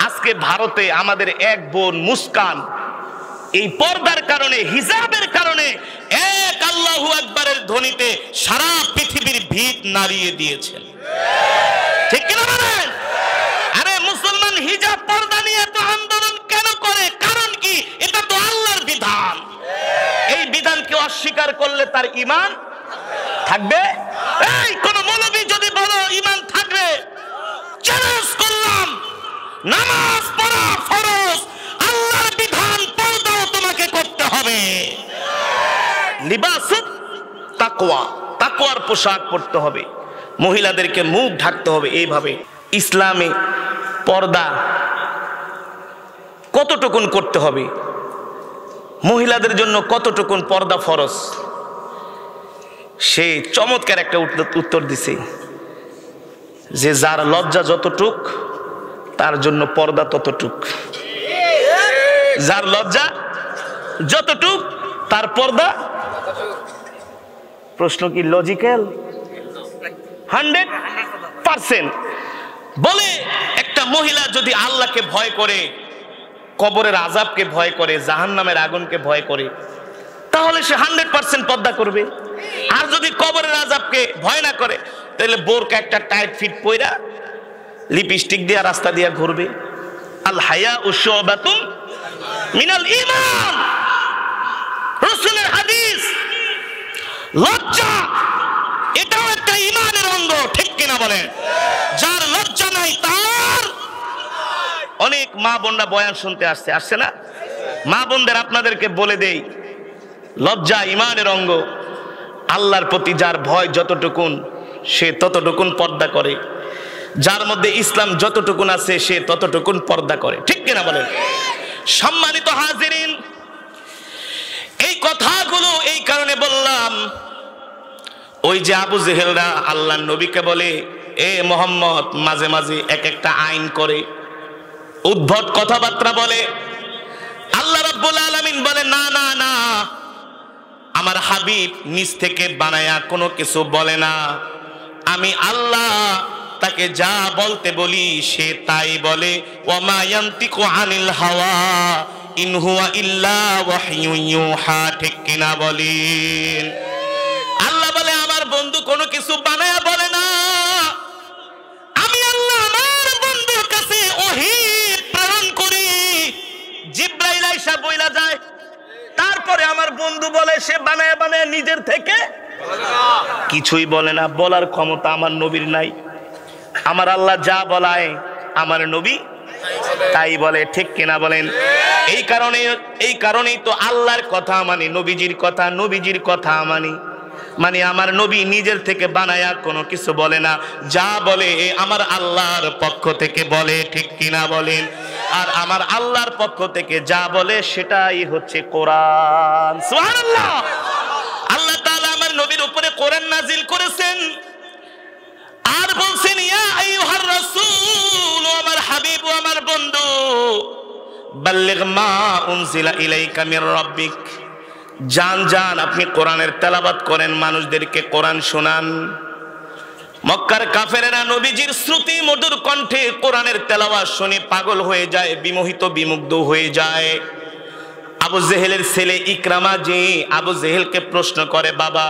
আজকে ভারতে আমাদের এক বোন মুস্কান এই পর্দার কারণে, হিজাবের কারণে এক আল্লাহু আকবারের ধ্বনিতে সারা পৃথিবীর ভিত নাড়িয়ে দিয়েছেন, ঠিক কিনা বলেন? আরে মুসলমান হিজাব পর্দা নিয়ে তো আন্দোলন কেন করে? কারণ কি? এটা তো আল্লাহর বিধান। এই বিধানকে অস্বীকার করলে তার ঈমান থাকবে? এই কোন মৌলবী যদি বলো ঈমান থাকবে, চ্যালেঞ্জ করলাম, নামাজ পড়া ফরজ, আল্লাহর বিধান পর্দাও তোমাকে করতে হবে। লিবাসুত তাকওয়া, তাকওয়ার পোশাক পরতে হবে, মহিলাদেরকে মুখ ঢাকতে হবে। এইভাবে ইসলামে পর্দা কতটুকুন করতে হবে, মহিলাদের জন্য কতটুকুন পর্দা ফরজ, সে চমৎকার একটা উত্তর দিছে যে যার লজ্জা যতটুক তার জন্য পর্দা ততটুক, যার লজ্জা যতটুক তার পর্দা। প্রশ্ন কি লজিক্যাল? 100% বলে একটা মহিলা যদি আল্লাহকে ভয় করে, কবরের আযাবকে ভয় করে, জাহান্নামের আগুনকে ভয় করে, তাহলে সে 100% পর্দা করবে। আর যদি কবরের আযাবকে ভয় না করে, তাহলে বোরকা একটা টাইট ফিট পয়রা লিপস্টিক দিয়ে রাস্তা দিয়ে ঘুরবে। আল হায়াউ শুবাতুন মিনাল ঈমান, রাসূলের হাদিস। লজ্জা এটাও একটা ঈমানের অঙ্গ, ঠিক কিনা বলেন? যার লজ্জা নাই তার। অনেক মা বোনরা বয়ান শুনতে আসছে না? মা বোনদের আপনাদেরকে বলে দেই, লজ্জা ঈমানের অঙ্গ। আল্লাহর প্রতি যার ভয় যতটুকুন সে ততটুকুন পর্দা করে, যার মধ্যে ইসলাম যতটুকুন আছে সে ততটুকুন পর্দা করে, ঠিক কিনা বলেন? সম্মানিত হাজিরিন, এই কথাগুলো এই কারণে বললাম, ওই যে আবু জেহেলরা আল্লাহর নবীকে বলে, এ মুহাম্মদ, মাঝে মাঝে এক একটা আইন করে, উদ্ভট কথাবার্তা বলে। আল্লাহ রাব্বুল আলামিন বলে, না না না, আমার হাবিব নিজ থেকে বানায়া কোনো কিছু বলে না, আমি আল্লাহ তাকে যা বলতে বলি সে তাই বলে। ওয়া মা ইয়ান্তিকু আনিল হাওয়া ইন হুয়া ইল্লা ওয়াহয়ু ইউহা, ঠিক কিনা বলেন? আল্লাহ বলে আমার বন্ধু কোনো কিছু বানায়া বলে না, আমি আল্লাহ আমার বন্ধুর কাছে ওহী প্রেরণ করি, জিবরাইল আইসা বইলা যায়, তারপরে আমার বন্ধু বলে, সে বানায়া বানায়া নিজের থেকে কিছুই বলে না। বলার ক্ষমতা আমার নবীর নাই। আমার আল্লাহ যা বলায় আমার নবী তাই বলে, ঠিক কিনা বলেন? এই কারণেই তো আল্লাহর কথা মানি, নবীজির কথা মানি। মানে আমার নবী নিজের থেকে বানায়া কোনো কিছু বলে না, যা বলে আমার আল্লাহর পক্ষ থেকে বলে, ঠিক কিনা বলেন? আর আমার আল্লাহর পক্ষ থেকে যা বলে সেটাই হচ্ছে কোরআন। সুবহানাল্লাহ। আল্লাহ তাআলা আমার নবীর উপরে কোরআন নাজিল করেছেন, আর বলছেন, ইয়া আইয়ুহার রাসূল, আমার হাবিব ও আমার বন্ধু, বাল্লিগ মা উনজিলা ইলাইকা মির রাব্বিক, জান আপনি কোরআনের তেলাওয়াত করেন, মানুষদেরকে কোরআন শোনান। মক্কার কাফেরেরা নবীজির শ্রুতি মধুর কণ্ঠে কোরআনের তেলাওয়াত শুনে পাগল হয়ে যায়, বিমোহিত বিমুগ্ধ হয়ে যায়। আবু জেহেলের ছেলে ইকরামা যে আবু জেহেলকে প্রশ্ন করে, বাবা,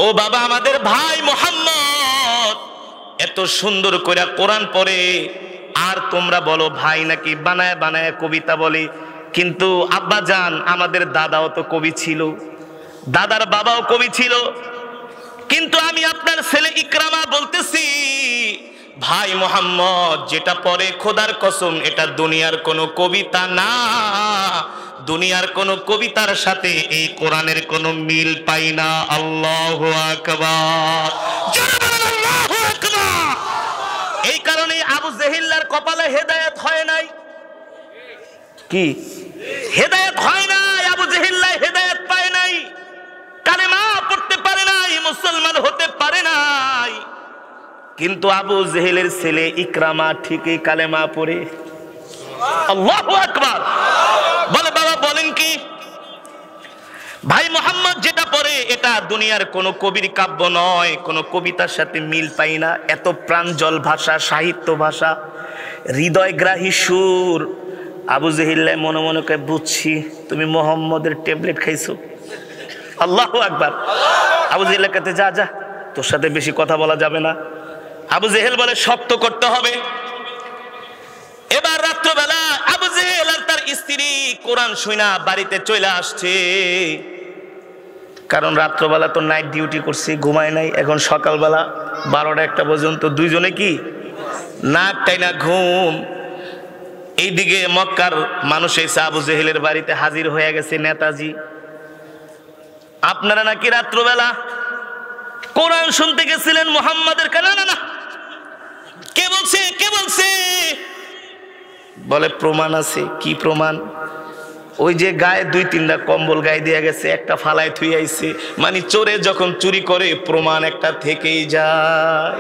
ও বাবা, আমাদের ভাই মুহাম্মদ এত সুন্দর করে কোরআন পড়ে, আর তোমরা বলো ভাই নাকি বানায় বানায় কবিতা বলে। কিন্তু আব্বা জান, আমাদের দাদাও তো কবি ছিল, দাদার বাবাও কবি ছিল, কিন্তু আমি আপনার ছেলে ইকরামা বলতেছি, ভাই মুহাম্মদ যেটা পড়ে, খোদার কসম এটা দুনিয়ার কোনো কবিতা না, দুনিয়ার কোনো কবিতার সাথে এই কোরআনের কোনো মিল পাই না। আল্লাহু আকবার, আল্লাহু আকবার। এই কারণে আবু জেহেলের কপালে হেদায়েত হয় নাই। কি হেদায়েত হয় নাই? আবু জেহেল হেদায়েত পায় নাই, কালেমা পড়তে পারে নাই, মুসলমান হতে পারে নাই। কিন্তু আবু জেহেলের ছেলে ইকরামা ঠিকই কালেমা পড়ে। আল্লাহু আকবার। বলে, বাবা বলেন কি, ভাই মুহাম্মদ যেটা পড়ে এটা দুনিয়ার কোনো কবির কাব্য নয়, কোনো কবিতার সাথে মিল পাই না। এত প্রাঞ্জল ভাষা, সাহিত্য ভাষা, হৃদয়গ্রাহী সুর। আবু জেহেল মনে মনে করে, বুঝছি তুমি মুহাম্মদের ট্যাবলেট খাইছো। আল্লাহু আকবার। আবু জেহেল কাছে, যা যা, তোর সাথে বেশি কথা বলা যাবে না। আবু জেহেল বলে, শক্ত করতে হবে। এবার রাত্রবেলা আবু জেহেল আর তার স্ত্রী কোরআন শুনা বাড়িতে চলে আসছে, কারণ রাত্রবেলা তো নাইট ডিউটি করছে, ঘুমায় নাই। এখন সকালবেলা 12টা-1টা পর্যন্ত দুইজনে কি নাক টাইনা ঘুম। এইদিকে মক্কার মানুষ এসে আবু জেহেলের বাড়িতে হাজির হয়ে গেছে নেতাজি। আপনারা নাকি রাত্রবেলা কোরআন শুনতে গেছিলেন মুহাম্মাদের কানে। না না, কে বলছে, কে বলছে? বলে প্রমাণ আছে। কি প্রমাণ? ওই যে গায়ে 2-3টা কম্বল গায়ে দিয়ে গেছে, একটা ফালায় থুই আইছে। মানে চোরে যখন চুরি করে প্রমাণ একটা থেকেই যায়।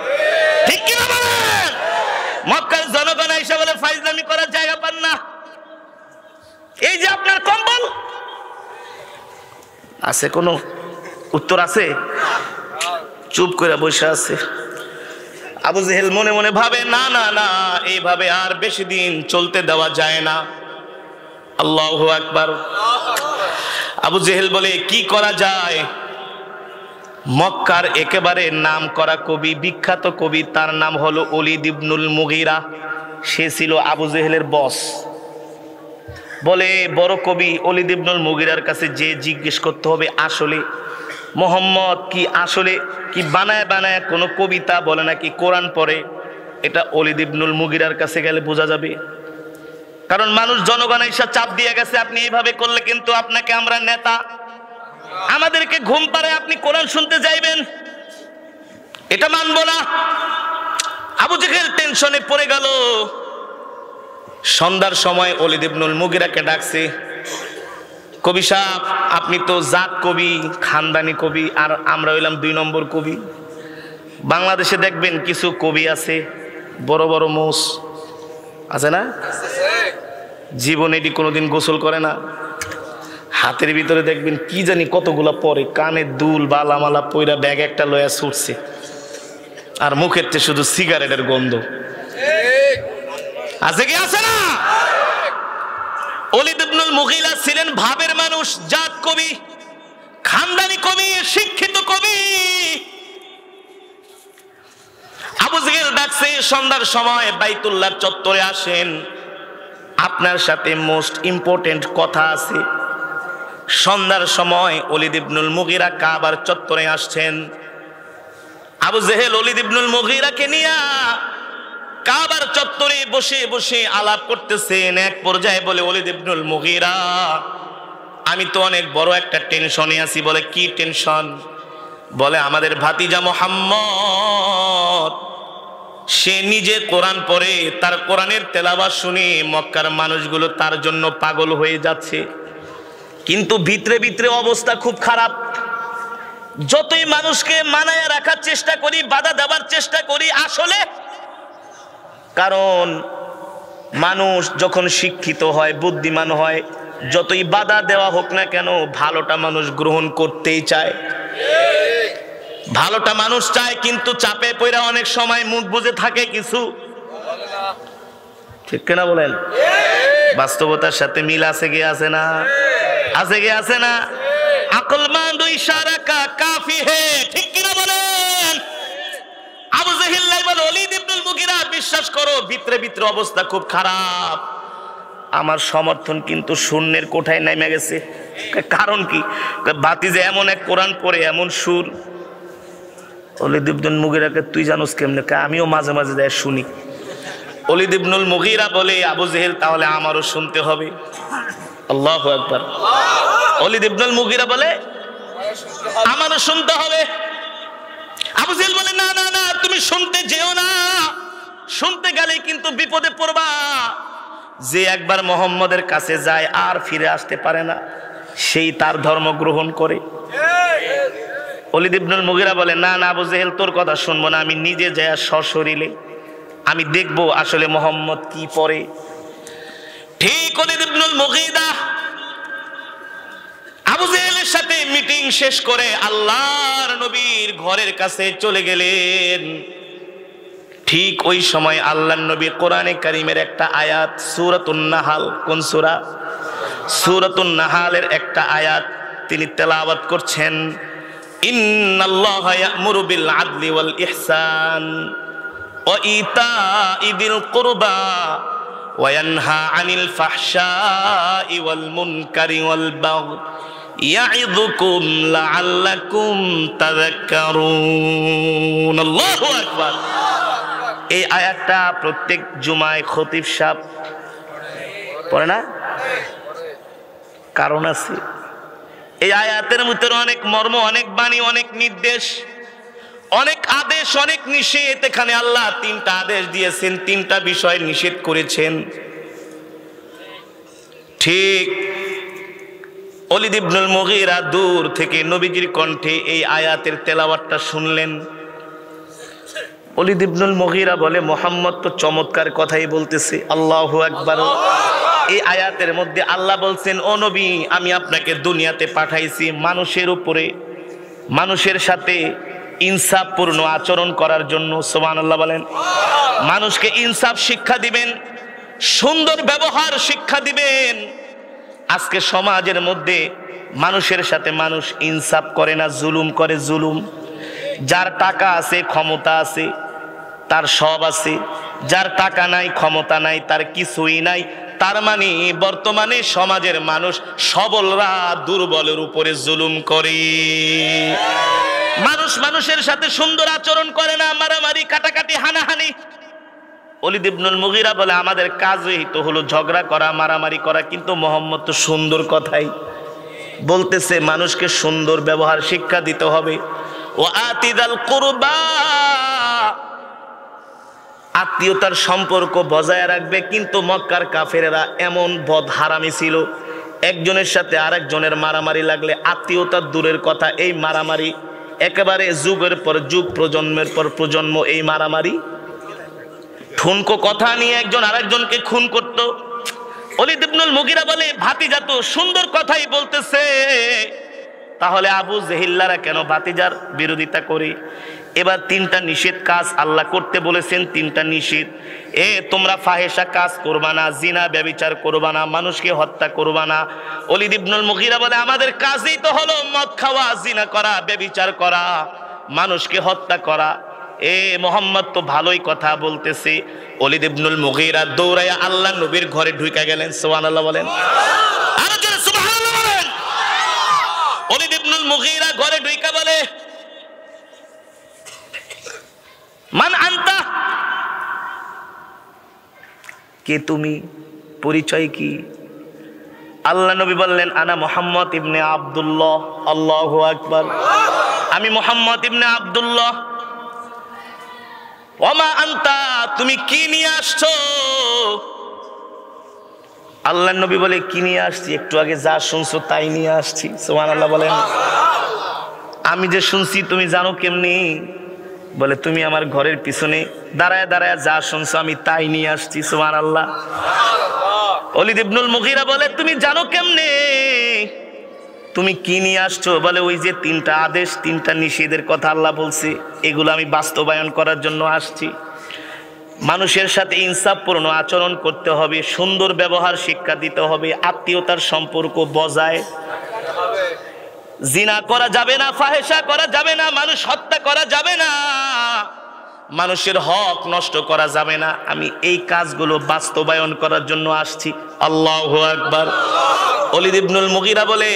ঠিক কি না বলেন? মক্কার জনগণ আইসা বলে ফাইজলামি করার জায়গা পান না। এই যে আপনার কম্বল আছে, কোনো উত্তর আছে? চুপ করে বসে আছে। আবু জেহেল মনে মনে ভাবে, না না না, এইভাবে আর বেশি দিন চলতে দেওয়া যায় না। আল্লাহু আকবার। আবু জেহেল বলে, কি করা যায়? মক্কার একেবারে নাম করা কবি, বিখ্যাত কবি, তার নাম হলো ওলীদ ইবনুল মুগীরা। সে ছিল আবু জেহেলের বস। বলে বড় কবি ওলীদ ইবনুল মুগীরার কাছে যে জিজ্ঞেস করতে হবে, আসলে মোহাম্মদ কি আসলে কি বানায় বানায় কোনো কবিতা বলে নাকি কোরআন পড়ে? এটা ওলীদ ইবনুল মুগীরার কাছে গেলে বোঝা যাবে। কারণ মানুষ জনগণ এসে চাপ দিয়ে গেছে, আপনি এইভাবে করলে কিন্তু আপনাকে আমরা নেতা, আমাদেরকে ঘুম পাড়ায় আপনি কোরআন শুনতে যাইবেন, এটা মানবো না। আবু জেহেল টেনশনে পড়ে গেল। সন্ধ্যার সময় ওলীদ ইবনুল মুগীরাকে ডাকছে। কবি সাহেব, আপনি তো জাত কবি, খানদানি কবি, আর আমরা হইলাম 2 নম্বর কবি। বাংলাদেশে দেখবেন কিছু কবি আছে, বড় বড় মোষ আছে না, জীবনে এটি কোনোদিন গোসল করে না, হাতের ভিতরে দেখবেন কি জানি কতগুলা পরে, কানে দুল বালামালা পয়রা ব্যাগ একটা লয়া ছুটছে, আর মুখের চেয়ে শুধু সিগারেটের গন্ধ। আছে কি আছে না? ওলীদ ইবনুল মুগীরা ছিলেন ভাবের মানুষ, জাত কবি, খানদানি কবি, শিক্ষিত কবি। আবু জেহেল ডাকছে, সন্ধ্যার সময় বাইতুল্লাহ চত্বরে আসেন, আপনার সাথে মোস্ট ইম্পর্টেন্ট কথা আছে। সন্ধ্যার সময় ওলীদ ইবনুল মুগীরা কাবার চত্বরে আসছেন। আবু জেহেল ওলীদ ইবনুল মুগীরাকে নিয়ে কাবার চত্বরে বসে বসে আলাপ করতেছেন। এক পর্যায়ে বলে, ওলীদ ইবনুল মুগীরা, আমি তো অনেক বড় একটা টেনশনে আছি। বলে, কি টেনশন? বলে, আমাদের ভাতিজা মুহাম্মদ, সে নিজে কোরআন পড়ে, তার কোরআনের তেলাওয়াত শুনে মক্কার মানুষগুলো তার জন্য পাগল হয়ে যাচ্ছে, কিন্তু ভিতরে ভিতরে অবস্থা খুব খারাপ। যতই মানুষকে মানায় রাখার চেষ্টা করি, বাধা দেওয়ার চেষ্টা করি, আসলে কারণ মানুষ যখন শিক্ষিত হয়, বুদ্ধিমান হয়, যতই বাধা দেওয়া হোক না কেন, ভালোটা মানুষ গ্রহণ করতেই চায়। ভালোটা মানুষ চায়, কিন্তু চাপে পড়া অনেক সময় মুখ বুজে থাকে কিছু। ঠিক কিনা বলেন? বাস্তবতার সাথে মিল আছে কি আছে না? আছে কি আছে না? আকলমান্দ ইশারা কা কাফি হে। ঠিক কিনা বলেন? আবু জেহেল বলে, ওলীদ ইবনুল মুগীরা, বিশ্বাস করো, ভিতরে ভিতরে অবস্থা খুব খারাপ। আমার সমর্থন কিন্তু শূন্যের কোঠায় নেমে গেছে। কারণ কি? ভাতিজা এমন এক কোরআন পড়ে, এমন সুর। ওলীদ ইবনুল মুগীরাকে তুই জানোস কেমনে? আমিও মাঝে মাঝে যাই শুনি। ওলীদ ইবনুল মুগীরা বলে, আবু জেহেল, তাহলে আমারও শুনতে হবে। আল্লাহু আকবার। ওলীদ ইবনুল মুগীরা বলে, আমারও শুনতে হবে। আবু জেহেল বলে, না না না, তুমি শুনতে যেও না, শুনতে গেলে কিন্তু বিপদে পড়বা। যে একবার মুহাম্মদের কাছে যায় আর ফিরে আসতে পারে না, সেই তার ধর্ম গ্রহণ করে। ওলীদ ইবনুল মুগীরা বলে, না না আবু জেহেল, তোর কথা শুনবো না, আমি নিজে যাই সশরীরে আমি দেখবো আসলে মুহাম্মদ কি পড়ে। ঠিক ওলীদ ইবনুল মুগীরা আবু জেহেলের সাথে মিটিং শেষ করে আল্লাহর নবীর ঘরের কাছে চলে গেলেন। ঠিক ওই সময় আল্লাহর নবী কোরআনে কারীমের একটা আয়াত, সূরাতুন নাহাল, কোন সূরা? সূরাতুন নাহালের একটা আয়াত তিনি তেলাওয়াত করছেন। ইন্নাল্লাহা ইয়া'মুরু বিল আদলি ওয়াল ইহসান ওয়া ইতা'i যিল কুরবা ওয়া ইয়ানহা আনিল ফাহশাই ওয়াল মুনকারি ওয়াল বাগই ইয়া'ইযুকুম লা'আল্লাকুম তাযাক্কারুন। আল্লাহু আকবার। এই আয়াতটা প্রত্যেক জুমায় খতিব সাহেব পড়ে না? কারণ আছে। এই আয়াতের ভিতরে অনেক মর্ম, অনেক বাণী, অনেক নির্দেশ, অনেক আদেশ, অনেক নিষেধ। এখানে আল্লাহ তিনটা আদেশ দিয়েছেন, তিনটা বিষয় নিষেধ করেছেন। ঠিক ওলীদ ইবনুল মুগীরা দূর থেকে নবীজির কণ্ঠে এই আয়াতের তেলাওয়াতটা শুনলেন। ওলীদ ইবনুল মুগীরা বলে, মুহাম্মদ তো চমৎকার কথাই বলতেছে, আল্লাহু আকবার। এই আয়াতের মধ্যে আল্লাহ বলছেন, ও নবী, আমি আপনাকে দুনিয়াতে পাঠাইছি মানুষের উপরে, মানুষের সাথে ইনসাফপূর্ণ আচরণ করার জন্য। সুবহানাল্লাহ বলেন। মানুষকে ইনসাফ শিক্ষা দিবেন, সুন্দর ব্যবহার শিক্ষা দিবেন। আজকে সমাজের মধ্যে মানুষের সাথে মানুষ ইনসাফ করে না, জুলুম করে। জুলুম, যার টাকা আছে, ক্ষমতা আছে, তার সব আছে। যার টাকা নাই, ক্ষমতা নাই, তার কিছুই নাই। তার মানে বর্তমানে সমাজের মানুষ সবলরা দুর্বলের উপরে জুলুম করে। মানুষ মানুষের সাথে সুন্দর আচরণ করে না, মারামারি, কাটাকাটি, হানাহানি। ওলীদ ইবনুল মুগীরা বলে, আমাদের কাজই তো হলো ঝগড়া করা, মারামারি করা। কিন্তু মুহাম্মদ তো সুন্দর কথাই বলতেছে, মানুষকে সুন্দর ব্যবহার শিক্ষা দিতে হবে। ও আতিদাল কুরবা, আত্মীয়তার সম্পর্ক বজায় রাখবে। কিন্তু মক্কার কাফেরেরা এমন বদহারামি ছিল, একজনের সাথে আরেকজনের মারামারি লাগলে আত্মীয়তা দূরের কথা, এই মারামারি একেবারে যুগের পর যুগ, প্রজন্মের পর প্রজন্ম এই মারামারি। ঠুনকো কথা নিয়ে একজন আরেকজনকে খুন করত। ওলীদ ইবনুল মুগীরা বলে, ভাতিজা তো সুন্দর কথাই বলতেছে, তাহলে আবু জেহিল্লারা কেন ভাতিজার বিরোধিতা করে? এবার তিনটা নিষেধ কাজ আল্লাহ করতে বলেছেন, তিনটা নিষেধ। তোমরা ফাহেশা কাজ করবা না, জিনা ব্যভিচার করবা না, মানুষকে হত্যা করবা না। ওলীদ ইবনুল মুগীরা বলে, আমাদের কাজই তো হলো মদ খাওয়া, জিনা করা, ব্যভিচার করা, মানুষকে হত্যা করা। মুহাম্মদ তো ভালোই কথা বলতেছে। ওলীদ ইবনুল মুগীরা দৌড়াইয়া আল্লাহ নবীর ঘরে ঢুকে গেলেন। সুবহানাল্লাহ বলেন। আরো জোরে সুবহানাল্লাহ বলেন। ওলীদ ইবনুল মুগীরা ঘরে ঢুকে বলে, মান আনতা, কে তুমি, পরিচয় কি? আল্লাহ নবী বললেন, আনা মুহাম্মদ ইবনে আব্দুল্লাহ। আল্লাহু আকবার। আমি মুহাম্মদ ইবনে আব্দুল্লাহ। ওমা আনতা, তুমি কি নিয়ে আসছো? আল্লাহ নবী বলে, কি নিয়ে আসছি? একটু আগে যা শুনছো তাই নিয়ে আসছি। সুবহানাল্লাহ বলেন। আমি যে শুনছি তুমি জানো কেমনি? বলে, তুমি আমার ঘরের পিছনে দাঁড়ায় দাঁড়ায় যা শুনছো আমি তাই নিয়ে আসছি। সুবহানাল্লাহ। ওলীদ ইবনুল মুগীরা বলে, তুমি জানো কেমনে? তুমি কি নিয়ে আসছো? বলে, ওই যে তিনটা আদেশ, তিনটা নিষেধের কথা আল্লাহ বলছে, এগুলো আমি বাস্তবায়ন করার জন্য আসছি। মানুষের সাথে ইনসাফপূর্ণ আচরণ করতে হবে, সুন্দর ব্যবহার শিক্ষা দিতে হবে, আত্মীয়তার সম্পর্ক বজায়, জিনা করা যাবে না, ফাহেশা করা যাবে না, মানুষ হত্যা করা যাবে না, মানুষের হক নষ্ট করা যাবে না। আমি এই কাজগুলো বাস্তবায়ন করার জন্য আসছি। আল্লাহু আকবার। ওলীদ ইবনুল মুগীরা বলে,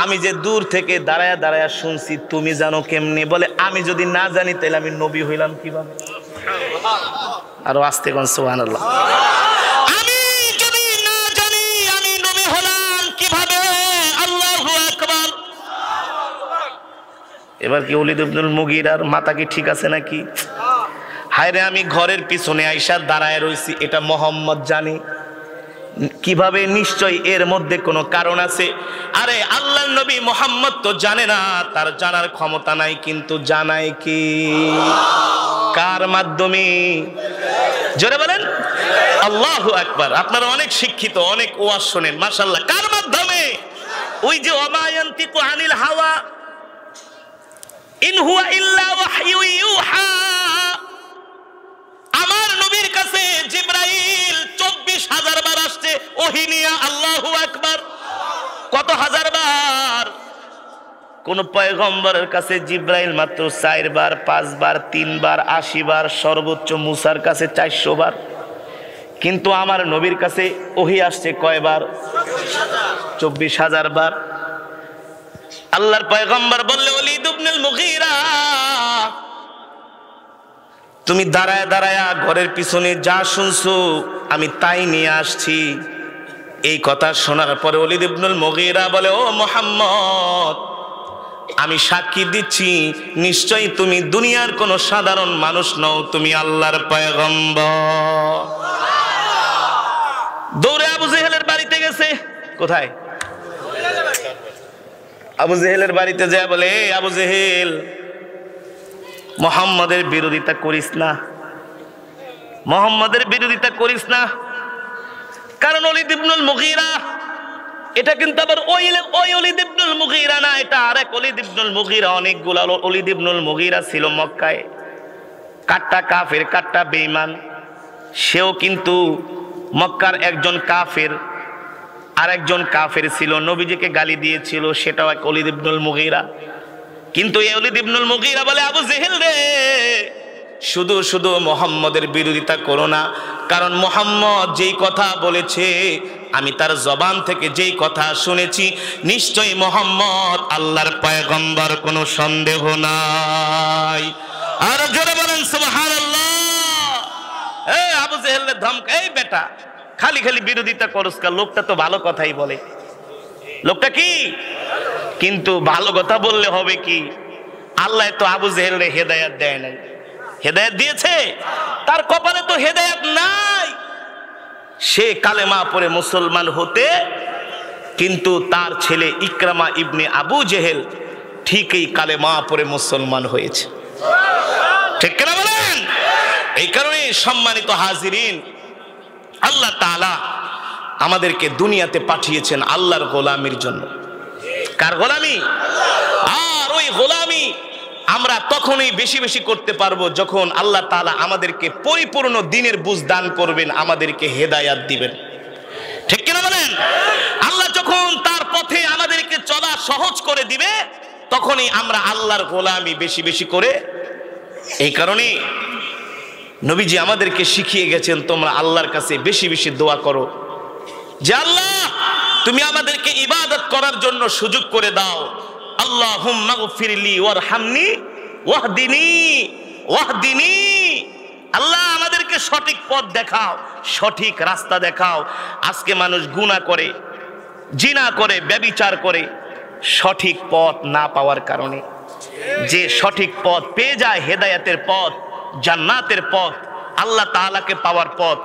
আমি যে দূর থেকে দাঁড়ায় দাঁড়ায় শুনছি, তুমি জানো কেমনে? বলে, আমি যদি না জানি তাহলে আমি নবী হইলাম কিভাবে? আরো আস্তে কোন সুবহানাল্লাহ। আমি যদি না জানি আমি নবী হলাম কিভাবে? আল্লাহু আকবার। এবার কি ওলীদ ইবনুল মুগীরার মাথা কি ঠিক আছে নাকি? হায়রে, আমি ঘরের পিছনে আইসা দাঁড়ায় রইছি, এটা মুহাম্মদ জানে কিভাবে? নিশ্চয় এর মধ্যে কোনো কারণ আছে। আরে আল্লাহর নবী মুহাম্মদ তো জানে না, তার জানার ক্ষমতা নাই, কিন্তু জানায় কি? কার মাধ্যমে? জোরে বলেন আল্লাহু আকবার। আপনারা অনেক শিক্ষিত, অনেক ওয়াজ শোনেন, মাশাআল্লাহ। কার মাধ্যমে? ওই যে ওমা ইয়ানতিকু আনিল হাওয়া ইন হুয়া ইল্লা ওয়াহয়ু ইউহা। আমার নবীর কাছে জিবরাইল 24,000 বার আসছে ওহী নিয়ে। আল্লাহু আকবার। কত হাজার বার? কোন পয়গম্বরের কাছে জিবরাইল মাত্র 4 বার, 5 বার, 3 বার, 80 বার, সর্বোচ্চ মুসার কাছে 400 বার। কিন্তু আমার নবীর কাছে ওহী আসছে কয়বার? 24,000 বার। আল্লাহর পয়গম্বর বললে, ওলীদ ইবনুল মুগীরা, তুমি দাঁড়ায় দাঁড়ায় ঘরের পিছনে যা শুনছো আমি তাই নিয়ে আসছি। এই কথা শোনার পরে ওলীদ ইবনুল মুগীরা বলে, ও মুহাম্মদ, আমি সাক্ষী দিচ্ছি নিশ্চয়ই তুমি দুনিয়ার কোনো সাধারণ মানুষ নও, তুমি আল্লাহর পয়গম্বর। দৌড়ে আবু জেহেলের বাড়িতে গেছে। কোথায়? আবু জেহেলের বাড়িতে যায় বলে, আবু জেহেল, মুহাম্মদের বিরোধিতা করিস না, মুহাম্মদের বিরোধিতা করিস না, কারণ ওলীদ ইবনুল মুগীরা, এটা কিন্তু আবার ওই ওলীদ ইবনুল মুগীরা না, এটা আরেক ওলীদ ইবনুল মুগীরা। অনেকগুলো ওলীদ ইবনুল মুগীরা ছিল মক্কায়, কাট্টা কাফের, কাট্টা বেঈমান। সেও কিন্তু মক্কার একজন কাফের, আর একজন কাফের ছিল, নবীজিকে গালি দিয়েছিল, সেটাও এক ওলীদ ইবনুল মুগীরা। কিন্তু এই ওলীদ ইবনুল মুগীরা বলে, আবু জেহেল রে, শুধু শুধু মুহাম্মদের বিরোধিতা করো না, কারণ মুহাম্মদ যেই কথা বলেছে, আমি তার জবান থেকে যেই কথা শুনেছি, নিশ্চয়ই মুহাম্মদ আল্লাহর পয়গম্বর, কোনো সন্দেহ নাই। আর জোরে বলেন সুবহানাল্লাহ। এই আবু জেহেলের ধমক, এই বেটা খালি খালি বিরোধিতা করস কা, লোকটা তো ভালো কথাই বলে, লোকটা কি, কিন্তু ভালো কথা বললে হবে কি? আল্লাহ তো আবু জেহেলরে হেদায়েত দেয় নাই, হেদায়েত দিয়েছে, তার কপালে তো হেদায়েত নাই। সে কালেমা পড়ে মুসলমান হতে, কিন্তু তার ছেলে ইকরামা ইবনে আবু জেহেল ঠিকই কালেমা পড়ে মুসলমান হয়েছে। ঠিক কিনা বলেন? এই কারণে সম্মানিত হাজিরিন, আল্লাহ তাআলা আমাদেরকে দুনিয়াতে পাঠিয়েছেন আল্লাহর গোলামির জন্য। কার গোলামি? আর ওই গোলামি আমরা তখনই বেশি বেশি করতে পারবো যখন আল্লাহ তাআলা আমাদেরকে পরিপূর্ণ দ্বীনের বুঝ দান করবেন, আমাদেরকে হেদায়াত দিবেন। ঠিক কিনা বলেন? আল্লাহ যখন তার পথে আমাদেরকে চলা সহজ করে দিবে, তখনই আমরা আল্লাহর গোলামি বেশি বেশি করে। এই কারণে নবীজি আমাদেরকে শিখিয়ে গেছেন, তোমরা আল্লাহর কাছে বেশি বেশি দোয়া করো যে আল্লাহ তুমি আমাদেরকে ইবাদত করার জন্য সুযোগ করে দাও। আল্লাহুম্মা গফিরলি ওয়ারহামনি ওয়াহদিনি ওয়াহদিনি। আল্লাহ আমাদেরকে সঠিক পথ দেখাও, সঠিক রাস্তা দেখাও। আজকে মানুষ গুনাহ করে, জিনা করে, ব্যভিচার করে, সঠিক পথ না পাওয়ার কারণে। যে সঠিক পথ পেয়ে যায়, হেদায়েতের পথ, জান্নাতের পথ, আল্লাহ তাআলাকে পাওয়ার পথ,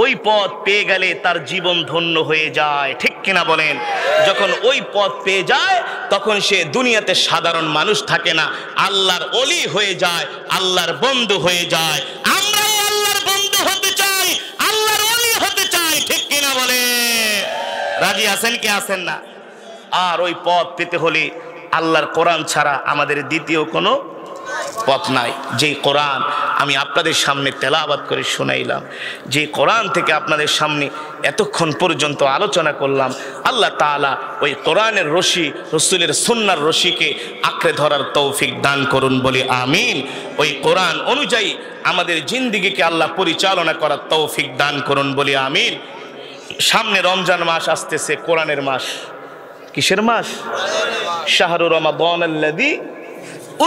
ওই পথ পেয়ে গেলে তার জীবন ধন্য হয়ে যায়। ঠিক কিনা বলেন? যখন ওই পথ পেয়ে যায়, তখন সে দুনিয়াতে সাধারণ মানুষ থাকে না, আল্লাহর ওলি হয়ে যায়, আল্লাহর বন্ধু হয়ে যায়। আমরাও আল্লাহর বন্ধু হতে চাই, আল্লাহর ওলি হতে চাই। ঠিক কিনা বলে? রাজি আছেন কি আছেন না? আর ওই পথ পেতে হলে আল্লাহর কোরআন ছাড়া আমাদের দ্বিতীয় কোনো পথ নাই। যেই কোরআন আমি আপনাদের সামনে তেলাওয়াত করে শোনাইলাম, যে কোরআন থেকে আপনাদের সামনে এতক্ষণ পর্যন্ত আলোচনা করলাম, আল্লাহ তাআলা ওই কোরআনের রশি, রাসূলের সুন্নাহর রশিকে আঁকড়ে ধরার তৌফিক দান করুন বলি আমিন। ওই কোরআন অনুযায়ী আমাদের জিন্দেগিকে আল্লাহ পরিচালনা করার তৌফিক দান করুন বলি আমিন। সামনে রমজান মাস আসতেছে, কোরআনের মাস। কিসের মাস? শাহরু রমাদানাল্লাযী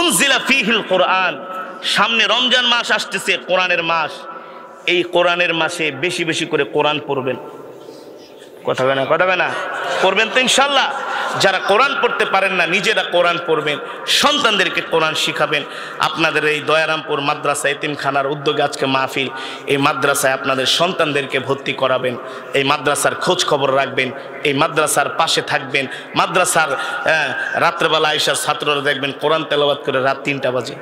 উনজিলা ফীহিল কোরআন। সামনে রমজান মাস আসতেছে, কোরআনের মাস। এই কোরআনের মাসে বেশি বেশি করে কোরআন পড়বেন। কথা বলে না? কথা বলে না? পড়বেন তো ইনশাআল্লাহ। যারা কোরআন পড়তে পারেন না, নিজেরা কোরআন পড়বেন, সন্তানদেরকে কোরআন শিখাবেন। আপনাদের এই দয়ারামপুর মাদ্রাসা এতিমখানার উদ্যোগে আজকে মাহফিল, এই মাদ্রাসায় আপনাদের সন্তানদেরকে ভর্তি করাবেন, এই মাদ্রাসার খোঁজ খবর রাখবেন, এই মাদ্রাসার পাশে থাকবেন। মাদ্রাসার রাত্রেবেলা আয়েশা ছাত্ররা দেখবেন কোরআন তেলাওয়াত করে রাত 3টা বাজে।